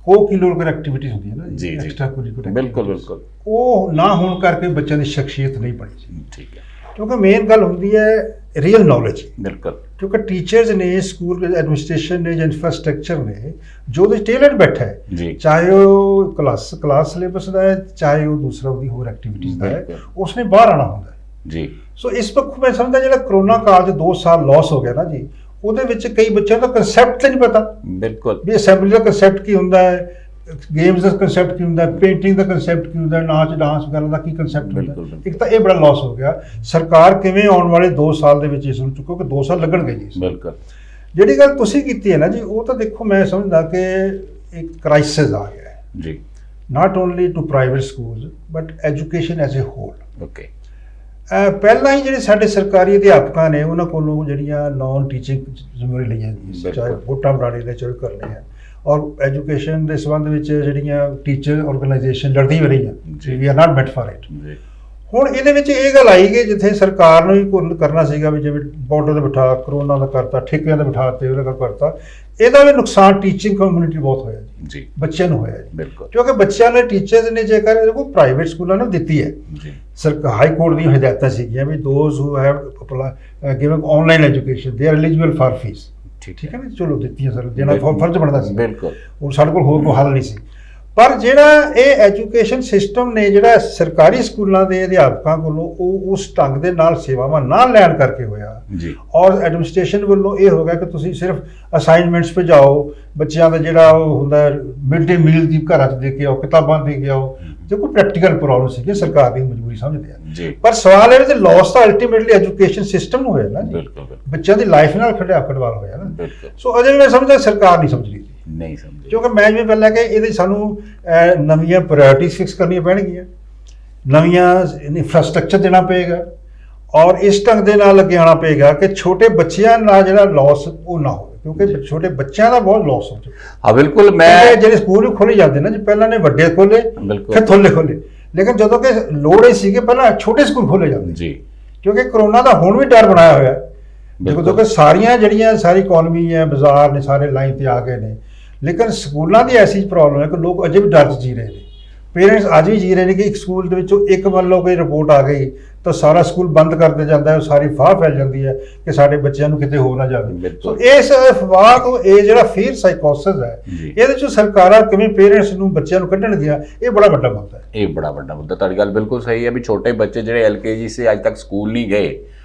ਕੋ-ਕਰਿਕੂਲਰ ਐਕਟੀਵਿਟੀਜ਼ ਹੁੰਦੀਆਂ ਨਾ ਜੀ, ਐਕਸਟਰਾ ਕਰਿਕੂਲਰ, ਬਿਲਕੁਲ ਉਹ ਨਾ ਹੋਣ ਕਰਕੇ ਬੱਚਿਆਂ ਦੀ ਸ਼ਖਸੀਅਤ ਨਹੀਂ ਬਣੀ ਸੀ। ਠੀਕ ਹੈ, ਕਿਉਂਕਿ ਮੇਨ ਗੱਲ ਹੁੰਦੀ ਹੈ ਰੀਅਲ ਨੌਲੇਜ। ਬਿਲਕੁਲ, ਕਿਉਂਕਿ ਟੀਚਰਸ ਨੇ, ਸਕੂਲ ਐਡਮਿਨਿਸਟ੍ਰੇਸ਼ਨ ਨੇ ਜਾਂ ਇਨਫਰਾਸਟ੍ਰਕਚਰ ਨੇ ਜੋ ਉਹਦੇ ਟੇਲਰ ਬੈਠਾ ਹੈ, ਜੀ, ਚਾਹੇ ਉਹ ਕਲਾਸ ਸਿਲੇਬਸ ਦਾ ਹੈ, ਚਾਹੇ ਉਹ ਦੂਸਰਾ ਉਹਦੀ ਹੋਰ ਐਕਟੀਵਿਟੀਜ਼ ਦਾ ਹੈ, ਬਿਲਕੁਲ। ਉਸਨੇ ਬਾਹਰ ਆਉਣਾ ਹੁੰਦਾ ਹੈ। ਜੀ, ਸੋ ਇਸ ਪੱਖੋਂ ਮੈਂ ਸਮਝਦਾ ਜਿਹੜਾ ਕਰੋਨਾ ਕਾਲ 'ਚ 2 ਸਾਲ ਲਾਸ ਹੋ ਗਿਆ ਨਾ ਜੀ, ਉਹਦੇ ਵਿੱਚ ਕਈ ਬੱਚਿਆਂ ਦਾ ਕੰਸੈਪਟ ਨਹੀਂ ਪਤਾ ਬਿਲਕੁਲ, ਵੀ ਅਸੈਂਬਲੀ ਦਾ ਕੰਸੈਪਟ ਕੀ ਹੁੰਦਾ ਹੈ, ਗੇਮਸ ਦਾ ਕੰਸੈਪਟ ਕੀ ਹੁੰਦਾ ਹੈ, ਪੇਂਟਿੰਗ ਦਾ ਕੰਸੈਪਟ ਕੀ ਹੁੰਦਾ ਹੈ, ਨਾਚ ਡਾਂਸ ਵਗੈਰਾ ਦਾ ਕੀ ਕੰਸੈਪਟ ਹੁੰਦਾ ਬਿਲਕੁਲ, ਹੈ। ਬਿਲਕੁਲ। ਇੱਕ ਤਾਂ ਇਹ ਬੜਾ ਲਾਸ ਹੋ ਗਿਆ। ਸਰਕਾਰ ਕਿਵੇਂ ਆਉਣ ਵਾਲੇ 2 ਸਾਲ ਦੇ ਵਿੱਚ ਇਸ ਨੂੰ ਚੁੱਕੋ ਕਿ 2 ਸਾਲ ਲੱਗਣਗੇ ਜੀ। ਬਿਲਕੁਲ, ਜਿਹੜੀ ਗੱਲ ਤੁਸੀਂ ਕੀਤੀ ਹੈ ਨਾ ਜੀ, ਉਹ ਤਾਂ ਦੇਖੋ ਮੈਂ ਸਮਝਦਾ ਕਿ ਇੱਕ ਕ੍ਰਾਈਸਿਸ ਆ ਗਿਆ ਹੈ, ਜੀ, not only to private schools but education as a whole. Okay, ਪਹਿਲਾਂ ਹੀ ਜਿਹੜੇ ਸਾਡੇ ਸਰਕਾਰੀ ਅਧਿਆਪਕਾਂ ਨੇ ਉਹਨਾਂ ਕੋਲੋਂ ਜਿਹੜੀਆਂ ਨੌਨ ਟੀਚਿੰਗ ਜ਼ਿੰਮੇਵਾਰੀ ਲਈਆਂ ਜਾਂਦੀਆਂ, ਚਾਹੇ ਵੋਟਾਂ ਬਣਾਉਣੇ ਨੇ, ਚਾਹੇ ਕਰਨੇ ਆ, ਔਰ ਐਜੂਕੇਸ਼ਨ ਦੇ ਸੰਬੰਧ ਵਿੱਚ ਜਿਹੜੀਆਂ ਟੀਚਰ ਆਰਗੇਨਾਈਜੇਸ਼ਨ ਲੜਦੀ ਵੀ ਰਹੀਆਂ, we are not meant for it. ਜੀ, ਹੁਣ ਇਹਦੇ ਵਿੱਚ ਇਹ ਗੱਲ ਆਈ ਕਿ ਜਿੱਥੇ ਸਰਕਾਰ ਨੂੰ ਵੀ ਕੁਝ ਕਰਨਾ ਸੀਗਾ ਵੀ ਜਿਵੇਂ ਬਾਰਡਰ 'ਤੇ ਬਿਠਾ, ਕਰੋਨਾ ਦਾ ਕਰਤਾ, ਠੇਕਿਆਂ 'ਤੇ ਬਿਠਾ ਤੇ ਉਹਦਾ ਕਰਤਾ, ਇਹਦਾ ਵੀ ਨੁਕਸਾਨ ਟੀਚਿੰਗ ਕਮਿਊਨਿਟੀ ਬਹੁਤ ਹੋਇਆ ਜੀ, ਬੱਚਿਆਂ ਨੂੰ ਹੋਇਆ ਜੀ। ਬਿਲਕੁਲ, ਕਿਉਂਕਿ ਬੱਚਿਆਂ ਨੇ ਟੀਚਰਸ ਨੇ ਜੇਕਰ ਦੇਖੋ ਪ੍ਰਾਈਵੇਟ ਸਕੂਲਾਂ ਨੇ ਦਿੱਤੀ ਹੈ, ਜੀ, ਹਾਈ ਕੋਰਟ ਦੀਆਂ ਹਦਾਇਤਾਂ ਸੀਗੀਆਂ ਵੀ those who have given online education they are eligible for fee. ਠੀਕ ਹੈ ਨਾ, ਚਲੋ ਦਿੱਤੀਆਂ ਸਰ, ਦੇਣਾ ਫਰਜ਼ ਬਣਦਾ ਸੀ, ਬਿਲਕੁਲ। ਉਹ ਸਾਡੇ ਕੋਲ ਹੋਰ ਕੋਈ ਹੱਲ ਨਹੀਂ ਸੀ। ਪਰ ਜਿਹੜਾ ਇਹ ਐਜੂਕੇਸ਼ਨ ਸਿਸਟਮ ਨੇ ਜਿਹੜਾ ਸਰਕਾਰੀ ਸਕੂਲਾਂ ਦੇ ਅਧਿਆਪਕਾਂ ਕੋਲੋਂ ਉਹ ਉਸ ਢੰਗ ਦੇ ਨਾਲ ਸੇਵਾਵਾਂ ਨਾ ਲੈਣ ਕਰਕੇ ਹੋਇਆ ਜੀ, ਔਰ ਐਡਮਿਨਿਸਟ੍ਰੇਸ਼ਨ ਵੱਲੋਂ ਇਹ ਹੋ ਗਿਆ ਕਿ ਤੁਸੀਂ ਸਿਰਫ ਅਸਾਈਨਮੈਂਟਸ ਭੇਜਾਓ, ਬੱਚਿਆਂ ਦਾ ਜਿਹੜਾ ਉਹ ਹੁੰਦਾ ਮਿਡ ਡੇ ਮੀਲ ਦੀ ਘਰਾਂ 'ਚ ਦੇ ਕੇ ਆਓ, ਕਿਤਾਬਾਂ ਦੇ ਕੇ ਆਓ, ਜੋ ਕੋਈ ਪ੍ਰੈਕਟੀਕਲ ਪ੍ਰੋਬਲਮ ਸੀਗੀ, ਸਰਕਾਰ ਦੀ ਮਜਬੂਰੀ ਸਮਝਦੇ ਆ ਜੀ। ਪਰ ਸਵਾਲ ਇਹ ਤੇ ਲਾਸ ਤਾਂ ਅਲਟੀਮੇਟਲੀ ਐਜੂਕੇਸ਼ਨ ਸਿਸਟਮ ਨੂੰ ਹੋਇਆ ਨਾ ਜੀ, ਬਿਲਕੁਲ, ਬੱਚਿਆਂ ਦੀ ਲਾਈਫ ਨਾਲ ਖਿਡਵਾੜ ਹੋਇਆ ਨਾ। ਬਿਲਕੁਲ, ਸੋ ਅਜੇ ਮੈਂ ਸਮਝਦਾ ਸਰਕਾਰ ਨਹੀਂ ਸਮਝ ਰਹੀ ਸੀ, ਨਹੀਂ ਸਮਝੇ, ਕਿਉਂਕਿ ਮੈਂ ਜਿਵੇਂ ਪਹਿਲਾਂ ਕਿ ਇਹਦੇ ਸਾਨੂੰ ਨਵੀਆਂ ਪ੍ਰਾਇੋਰਟੀਜ਼ ਫਿਕਸ ਕਰਨੀਆਂ ਪੈਣਗੀਆਂ, ਨਵੀਆਂ ਇਨਫਰਾਸਟ੍ਰਕਚਰ ਦੇਣਾ ਪਏਗਾ ਔਰ ਇਸ ਢੰਗ ਦੇ ਨਾਲ ਅੱਗੇ ਆਉਣਾ ਪਏਗਾ ਕਿ ਛੋਟੇ ਬੱਚਿਆਂ ਨਾਲ ਜਿਹੜਾ ਲਾਸ ਉਹ ਨਾ ਹੋਵੇ, ਕਿਉਂਕਿ ਛੋਟੇ ਬੱਚਿਆਂ ਦਾ ਬਹੁਤ ਲਾਸ ਹੋ ਚੁੱਕਾ। ਹਾਂ ਬਿਲਕੁਲ। ਮੈਂ ਜਿਹੜੇ ਸਕੂਲ ਵੀ ਖੋਲੇ ਜਾਂਦੇ ਨਾ ਜੀ, ਪਹਿਲਾਂ ਨੇ ਵੱਡੇ ਖੋਲੇ ਬਿਲਕੁਲ, ਫਿਰ ਥੋਲੇ ਖੋਲੇ, ਲੇਕਿਨ ਜਦੋਂ ਕਿ ਲੋੜ ਹੀ ਸੀਗੇ ਪਹਿਲਾਂ ਛੋਟੇ ਸਕੂਲ ਖੋਲੇ ਜਾਂਦੇ ਜੀ, ਕਿਉਂਕਿ ਕਰੋਨਾ ਦਾ ਹੁਣ ਵੀ ਡਰ ਬਣਾਇਆ ਹੋਇਆ। ਦੇਖੋ ਕਿ ਸਾਰੀਆਂ ਜਿਹੜੀਆਂ ਸਾਰੀ ਇਕਨੋਮੀ ਹੈ, ਬਾਜ਼ਾਰ ਨੇ, ਸਾਰੇ ਲਾਈਨ ਤੇ ਆ ਗਏ ਨੇ, ਲੇਕਿਨ ਸਕੂਲਾਂ ਦੀ ਐਸੀ ਪ੍ਰੋਬਲਮ ਹੈ ਕਿ ਲੋਕ ਅਜੇ ਵੀ ਡਰ 'ਚ ਜੀ ਰਹੇ ਨੇ। ਪੇਰੈਂਟਸ ਅੱਜ ਵੀ ਜੀ ਰਹੇ ਨੇ ਕਿ ਇੱਕ ਸਕੂਲ ਦੇ ਵਿੱਚੋਂ ਇੱਕ ਮੰਨ ਲਓ ਕੋਈ ਰਿਪੋਰਟ ਆ ਗਈ ਤਾਂ ਸਾਰਾ ਸਕੂਲ ਬੰਦ ਕਰ ਦਿੱਤਾ ਜਾਂਦਾ ਹੈ, ਸਾਰੀ ਫਾਹ ਫੈਲ ਜਾਂਦੀ ਹੈ ਕਿ ਸਾਡੇ ਬੱਚਿਆਂ ਨੂੰ ਕਿਤੇ ਹੋ ਨਾ ਜਾਵੇ। ਸੋ ਇਸ ਅਫਵਾਹ ਤੋਂ ਇਹ ਜਿਹੜਾ ਫੀਅਰ ਸਾਈਕੋਸਿਸ ਹੈ, ਇਹਦੇ 'ਚੋਂ ਸਰਕਾਰਾਂ ਕਿਵੇਂ ਪੇਰੈਂਟਸ ਨੂੰ, ਬੱਚਿਆਂ ਨੂੰ ਕੱਢਣਗੀਆਂ, ਇਹ ਬੜਾ ਵੱਡਾ ਮੁੱਦਾ ਹੈ। ਇਹ ਬੜਾ ਵੱਡਾ ਮੁੱਦਾ, ਤੁਹਾਡੀ ਗੱਲ ਬਿਲਕੁਲ ਸਹੀ ਹੈ ਵੀ ਛੋਟੇ ਬੱਚੇ ਜਿਹੜੇ LKG ਸੇ ਅੱਜ ਤੱਕ ਸਕੂਲ ਨਹੀਂ ਗਏ,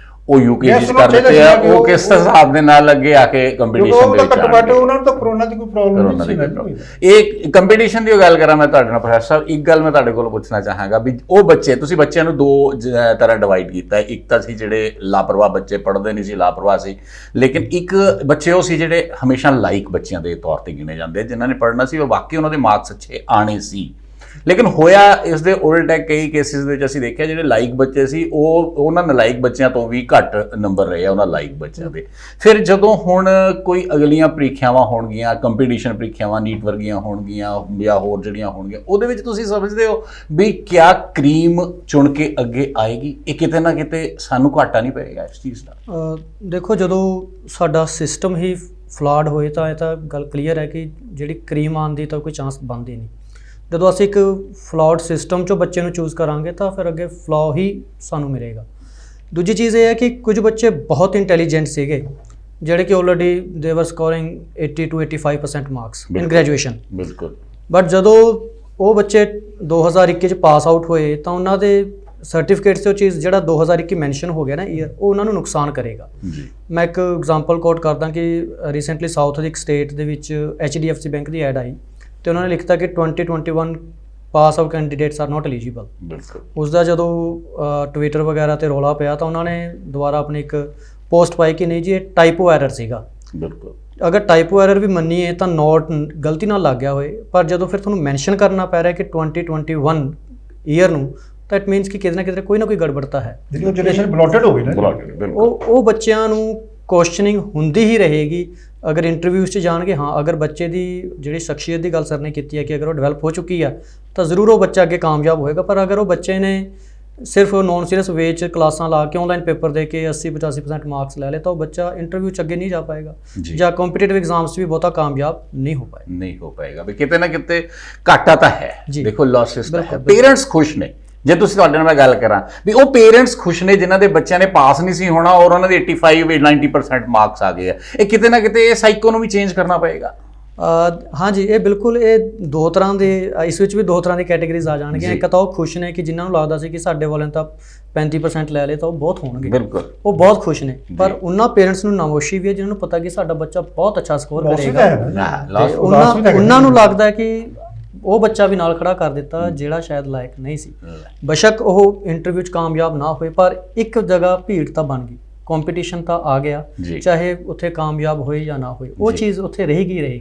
ਉਹ UKG 'ਚ ਕਰ ਦਿੱਤੇ ਆ, ਉਹ ਕਿਸ ਹਿਸਾਬ ਦੇ ਨਾਲ ਅੱਗੇ ਆ ਕੇ ਕੰਪੀਟੀਸ਼ਨ ਦੇ ਵਿੱਚ ਆਣਗੇ। ਉਹਨਾਂ ਨੂੰ ਤਾਂ ਕਰੋਨਾ ਦੀ ਕੋਈ ਪ੍ਰੋਬਲਮ ਨਹੀਂ ਸੀ। ਇਹ ਕੰਪੀਟੀਸ਼ਨ ਦੀ ਗੱਲ ਕਰਾਂ ਮੈਂ ਤੁਹਾਡੇ ਨਾਲ ਪ੍ਰੋਫੈਸਰ ਸਾਹਿਬ, ਇੱਕ ਗੱਲ ਮੈਂ ਤੁਹਾਡੇ ਕੋਲ ਪੁੱਛਣਾ ਚਾਹਾਂਗਾ ਵੀ ਉਹ ਬੱਚੇ, ਤੁਸੀਂ ਬੱਚਿਆਂ ਨੂੰ 2 ਤਰ੍ਹਾਂ ਡਿਵਾਈਡ ਕੀਤਾ, ਇੱਕ ਤਾਂ ਸੀ ਜਿਹੜੇ ਲਾਪਰਵਾਹ ਬੱਚੇ, ਪੜ੍ਹਦੇ ਨਹੀਂ ਸੀ, ਲਾਪਰਵਾਹ ਸੀ, ਲੇਕਿਨ ਇੱਕ ਬੱਚੇ ਉਹ ਸੀ ਜਿਹੜੇ ਹਮੇਸ਼ਾ ਲਾਇਕ ਬੱਚਿਆਂ ਦੇ ਤੌਰ ਤੇ ਗਿਣੇ ਜਾਂਦੇ, ਜਿਨ੍ਹਾਂ ਨੇ ਪੜ੍ਹਨਾ ਸੀ, ਉਹ ਵਾਕਈ ਉਹਨਾਂ ਦੇ ਮਾਰਕਸ ਅੱਛੇ ਆਣੇ ਸੀ। ਲੇਕਿਨ ਹੋਇਆ ਇਸ ਦੇ ਉਲਟ ਹੈ, ਕਈ ਕੇਸਿਸ ਦੇ ਵਿੱਚ ਅਸੀਂ ਦੇਖਿਆ ਜਿਹੜੇ ਲਾਇਕ ਬੱਚੇ ਸੀ ਉਹ ਉਹਨਾਂ ਨਲਾਇਕ ਬੱਚਿਆਂ ਤੋਂ ਵੀ ਘੱਟ ਨੰਬਰ ਰਹੇ ਆ ਉਹਨਾਂ ਲਾਇਕ ਬੱਚਿਆਂ ਦੇ। ਫਿਰ ਜਦੋਂ ਹੁਣ ਕੋਈ ਅਗਲੀਆਂ ਪ੍ਰੀਖਿਆਵਾਂ ਹੋਣਗੀਆਂ, ਕੰਪੀਟੀਸ਼ਨ ਪ੍ਰੀਖਿਆਵਾਂ ਨੀਟ ਵਰਗੀਆਂ ਹੋਣਗੀਆਂ ਜਾਂ ਹੋਰ ਜਿਹੜੀਆਂ ਹੋਣਗੀਆਂ, ਉਹਦੇ ਵਿੱਚ ਤੁਸੀਂ ਸਮਝਦੇ ਹੋ ਵੀ ਕਿਆ ਕਰੀਮ ਚੁਣ ਕੇ ਅੱਗੇ ਆਏਗੀ? ਇਹ ਕਿਤੇ ਨਾ ਕਿਤੇ ਸਾਨੂੰ ਘਾਟਾ ਨਹੀਂ ਪਏਗਾ ਇਸ ਚੀਜ਼ ਦਾ? ਦੇਖੋ, ਜਦੋਂ ਸਾਡਾ ਸਿਸਟਮ ਹੀ ਫਲਾਡ ਹੋਏ ਤਾਂ ਇਹ ਤਾਂ ਗੱਲ ਕਲੀਅਰ ਹੈ ਕਿ ਜਿਹੜੀ ਕਰੀਮ ਆਉਣ ਦੀ ਤਾਂ ਕੋਈ ਚਾਂਸ ਬਣਦੀ ਨਹੀਂ। ਜਦੋਂ ਅਸੀਂ ਇੱਕ ਫਲॉड ਸਿਸਟਮ 'ਚੋਂ ਬੱਚੇ ਨੂੰ ਚੂਜ਼ ਕਰਾਂਗੇ ਤਾਂ ਫਿਰ ਅੱਗੇ ਫਲॉ ਹੀ ਸਾਨੂੰ ਮਿਲੇਗਾ। ਦੂਜੀ ਚੀਜ਼ ਇਹ ਹੈ ਕਿ ਕੁਝ ਬੱਚੇ ਬਹੁਤ ਇੰਟੈਲੀਜੈਂਟ ਸੀਗੇ ਜਿਹੜੇ ਕਿ already they were scoring 80 to 85% marks in graduation. ਬਿਲਕੁਲ। ਬਟ ਜਦੋਂ ਉਹ ਬੱਚੇ 2021 'ਚ ਪਾਸ ਆਊਟ ਹੋਏ ਤਾਂ ਉਹਨਾਂ ਦੇ ਸਰਟੀਫਿਕੇਟਸ 'ਤੇ ਉਹ ਚੀਜ਼ ਜਿਹੜਾ 2021 ਮੈਂਸ਼ਨ ਹੋ ਗਿਆ ਨਾ ਈਅਰ, ਉਹ ਉਹਨਾਂ ਨੂੰ ਨੁਕਸਾਨ ਕਰੇਗਾ। ਮੈਂ ਇੱਕ ਐਗਜ਼ਾਮਪਲ ਕੋਟ ਕਰਦਾ ਕਿ ਰੀਸੈਂਟਲੀ ਸਾਊਥ ਦੀ ਇੱਕ ਸਟੇਟ ਦੇ ਵਿੱਚ HDFC ਬੈਂਕ ਦੀ ਐਡ ਆਈ ਤੇ ਉਹਨਾਂ ਨੇ ਲਿਖਤਾ ਕਿ 2021 pass out candidates are not eligible. ਬਿਲਕੁਲ। ਉਸ ਦਾ ਜਦੋਂ ਟਵਿੱਟਰ ਵਗੈਰਾ ਤੇ ਰੌਲਾ ਪਿਆ ਤਾਂ ਉਹਨਾਂ ਨੇ ਦੁਬਾਰਾ ਆਪਣੀ ਇੱਕ ਪੋਸਟ ਪਾਈ ਕਿ ਨਹੀਂ ਜੀ ਇਹ ਟਾਈਪੋ ਐਰਰ ਸੀਗਾ। ਬਿਲਕੁਲ। ਅਗਰ ਟਾਈਪੋ ਐਰਰ ਵੀ ਮੰਨੀਏ ਤਾਂ ਨੋਟ ਗਲਤੀ ਨਾਲ ਲੱਗ ਗਿਆ ਹੋਏ, ਪਰ ਜਦੋਂ ਫਿਰ ਤੁਹਾਨੂੰ ਮੈਂਸ਼ਨ ਕਰਨਾ ਪੈ ਰਿਹਾ ਕਿ 2021 ਈਅਰ ਨੂੰ, ਤਾਂ ਇਟ ਮੀਨਸ ਕਿ ਕਿਤੇ ਨਾ ਕਿਤੇ ਕੋਈ ਨਾ ਕੋਈ ਗੜਬੜਤਾ ਹੈ। ਜਿਹੜੀ ਜਨਰੇਸ਼ਨ ਬਲੌਟਡ ਹੋ ਗਈ ਨਾ, ਉਹ ਬੱਚਿਆਂ ਨੂੰ ਕੁਐਸਚਨਿੰਗ ਹੁੰਦੀ ਹੀ ਰਹੇਗੀ। ਅਗਰ ਇੰਟਰਵਿਊਜ਼ 'ਚ ਜਾਣਗੇ, ਹਾਂ ਅਗਰ ਬੱਚੇ ਦੀ ਜਿਹੜੀ ਸ਼ਖਸੀਅਤ ਦੀ ਗੱਲ ਸਰ ਨੇ ਕੀਤੀ ਹੈ ਕਿ ਅਗਰ ਉਹ ਡਿਵੈਲਪ ਹੋ ਚੁੱਕੀ ਆ ਤਾਂ ਜ਼ਰੂਰ ਉਹ ਬੱਚਾ ਅੱਗੇ ਕਾਮਯਾਬ ਹੋਏਗਾ। ਪਰ ਅਗਰ ਉਹ ਬੱਚੇ ਨੇ ਸਿਰਫ ਨੌਨ ਸੀਰੀਅਸ ਵੇ 'ਚ ਕਲਾਸਾਂ ਲਾ ਕੇ ਆਨਲਾਈਨ ਪੇਪਰ ਦੇ ਕੇ 80-85% ਮਾਰਕਸ ਲੈ ਲੇ ਤਾਂ ਉਹ ਬੱਚਾ ਇੰਟਰਵਿਊ 'ਚ ਅੱਗੇ ਨਹੀਂ ਜਾ ਪਾਏਗਾ ਜਾਂ ਕੰਪੀਟੀਟਿਵ ਐਗਜ਼ਾਮਸ 'ਚ ਵੀ ਬਹੁਤਾ ਕਾਮਯਾਬ ਨਹੀਂ ਹੋ ਪਾਏਗਾ। ਵੀ ਕਿਤੇ ਨਾ ਕਿਤੇ ਘਾਟਾ ਤਾਂ ਹੈ। ਦੇਖੋ ਲੌਸਿਸ ਤਾਂ ਹੈ। ਪੇਰੈਂਟਸ ਖੁਸ਼ ਨੇ, ਜੇ ਤੁਸੀਂ ਤੁਹਾਡੇ ਨਾਲ ਮੈਂ ਗੱਲ ਕਰਾਂ ਵੀ ਉਹ ਪੇਰੈਂਟਸ ਖੁਸ਼ ਨੇ ਜਿਨ੍ਹਾਂ ਦੇ ਬੱਚਿਆਂ ਨੇ ਪਾਸ ਨਹੀਂ ਸੀ ਹੋਣਾ ਔਰ ਉਹਨਾਂ ਦੇ 85-90% ਮਾਰਕਸ ਆ ਗਏ ਆ। ਇਹ ਕਿਤੇ ਨਾ ਕਿਤੇ ਇਹ ਸਾਈਕੋ ਨੂੰ ਵੀ ਚੇਂਜ ਕਰਨਾ ਪਏਗਾ। ਹਾਂਜੀ, ਇਹ ਬਿਲਕੁਲ, ਇਹ ਦੋ ਤਰ੍ਹਾਂ ਦੇ, ਇਸ ਵਿੱਚ ਵੀ ਦੋ ਤਰ੍ਹਾਂ ਦੀ ਕੈਟੇਗਰੀਜ਼ ਆ ਜਾਣਗੀਆਂ। ਇੱਕ ਤਾਂ ਉਹ ਖੁਸ਼ ਨੇ ਕਿ ਜਿਨ੍ਹਾਂ ਨੂੰ ਲੱਗਦਾ ਸੀ ਕਿ ਸਾਡੇ ਵਾਲਿਆਂ ਤਾਂ 35% ਲੈ ਲਏ ਤਾਂ ਉਹ ਬਹੁਤ ਹੋਣਗੇ, ਬਿਲਕੁਲ ਉਹ ਬਹੁਤ ਖੁਸ਼ ਨੇ। ਪਰ ਉਹਨਾਂ ਪੇਰੈਂਟਸ ਨੂੰ ਨਾਮੋਸ਼ੀ ਵੀ ਹੈ ਜਿਨ੍ਹਾਂ ਨੂੰ ਪਤਾ ਕਿ ਸਾਡਾ ਬੱਚਾ ਬਹੁਤ ਅੱਛਾ ਸਕੋਰ ਕਰੇਗਾ। ਉਹਨਾਂ ਨੂੰ ਲੱਗਦਾ ਕਿ ਉਹ ਬੱਚਾ ਵੀ ਨਾਲ ਖੜਾ ਕਰ ਦਿੱਤਾ ਜਿਹੜਾ ਸ਼ਾਇਦ ਲਾਇਕ ਨਹੀਂ ਸੀ। ਬੇਸ਼ੱਕ ਉਹ ਇੰਟਰਵਿਊ 'ਚ ਕਾਮਯਾਬ ਨਾ ਹੋਏ, ਪਰ ਇੱਕ ਜਗ੍ਹਾ ਭੀੜ ਤਾਂ ਬਣ ਗਈ, ਕੰਪੀਟੀਸ਼ਨ ਤਾਂ ਆ ਗਿਆ, ਚਾਹੇ ਉੱਥੇ ਕਾਮਯਾਬ ਹੋਏ ਜਾਂ ਨਾ ਹੋਏ, ਉਹ ਚੀਜ਼ ਉੱਥੇ ਰਹੇਗੀ।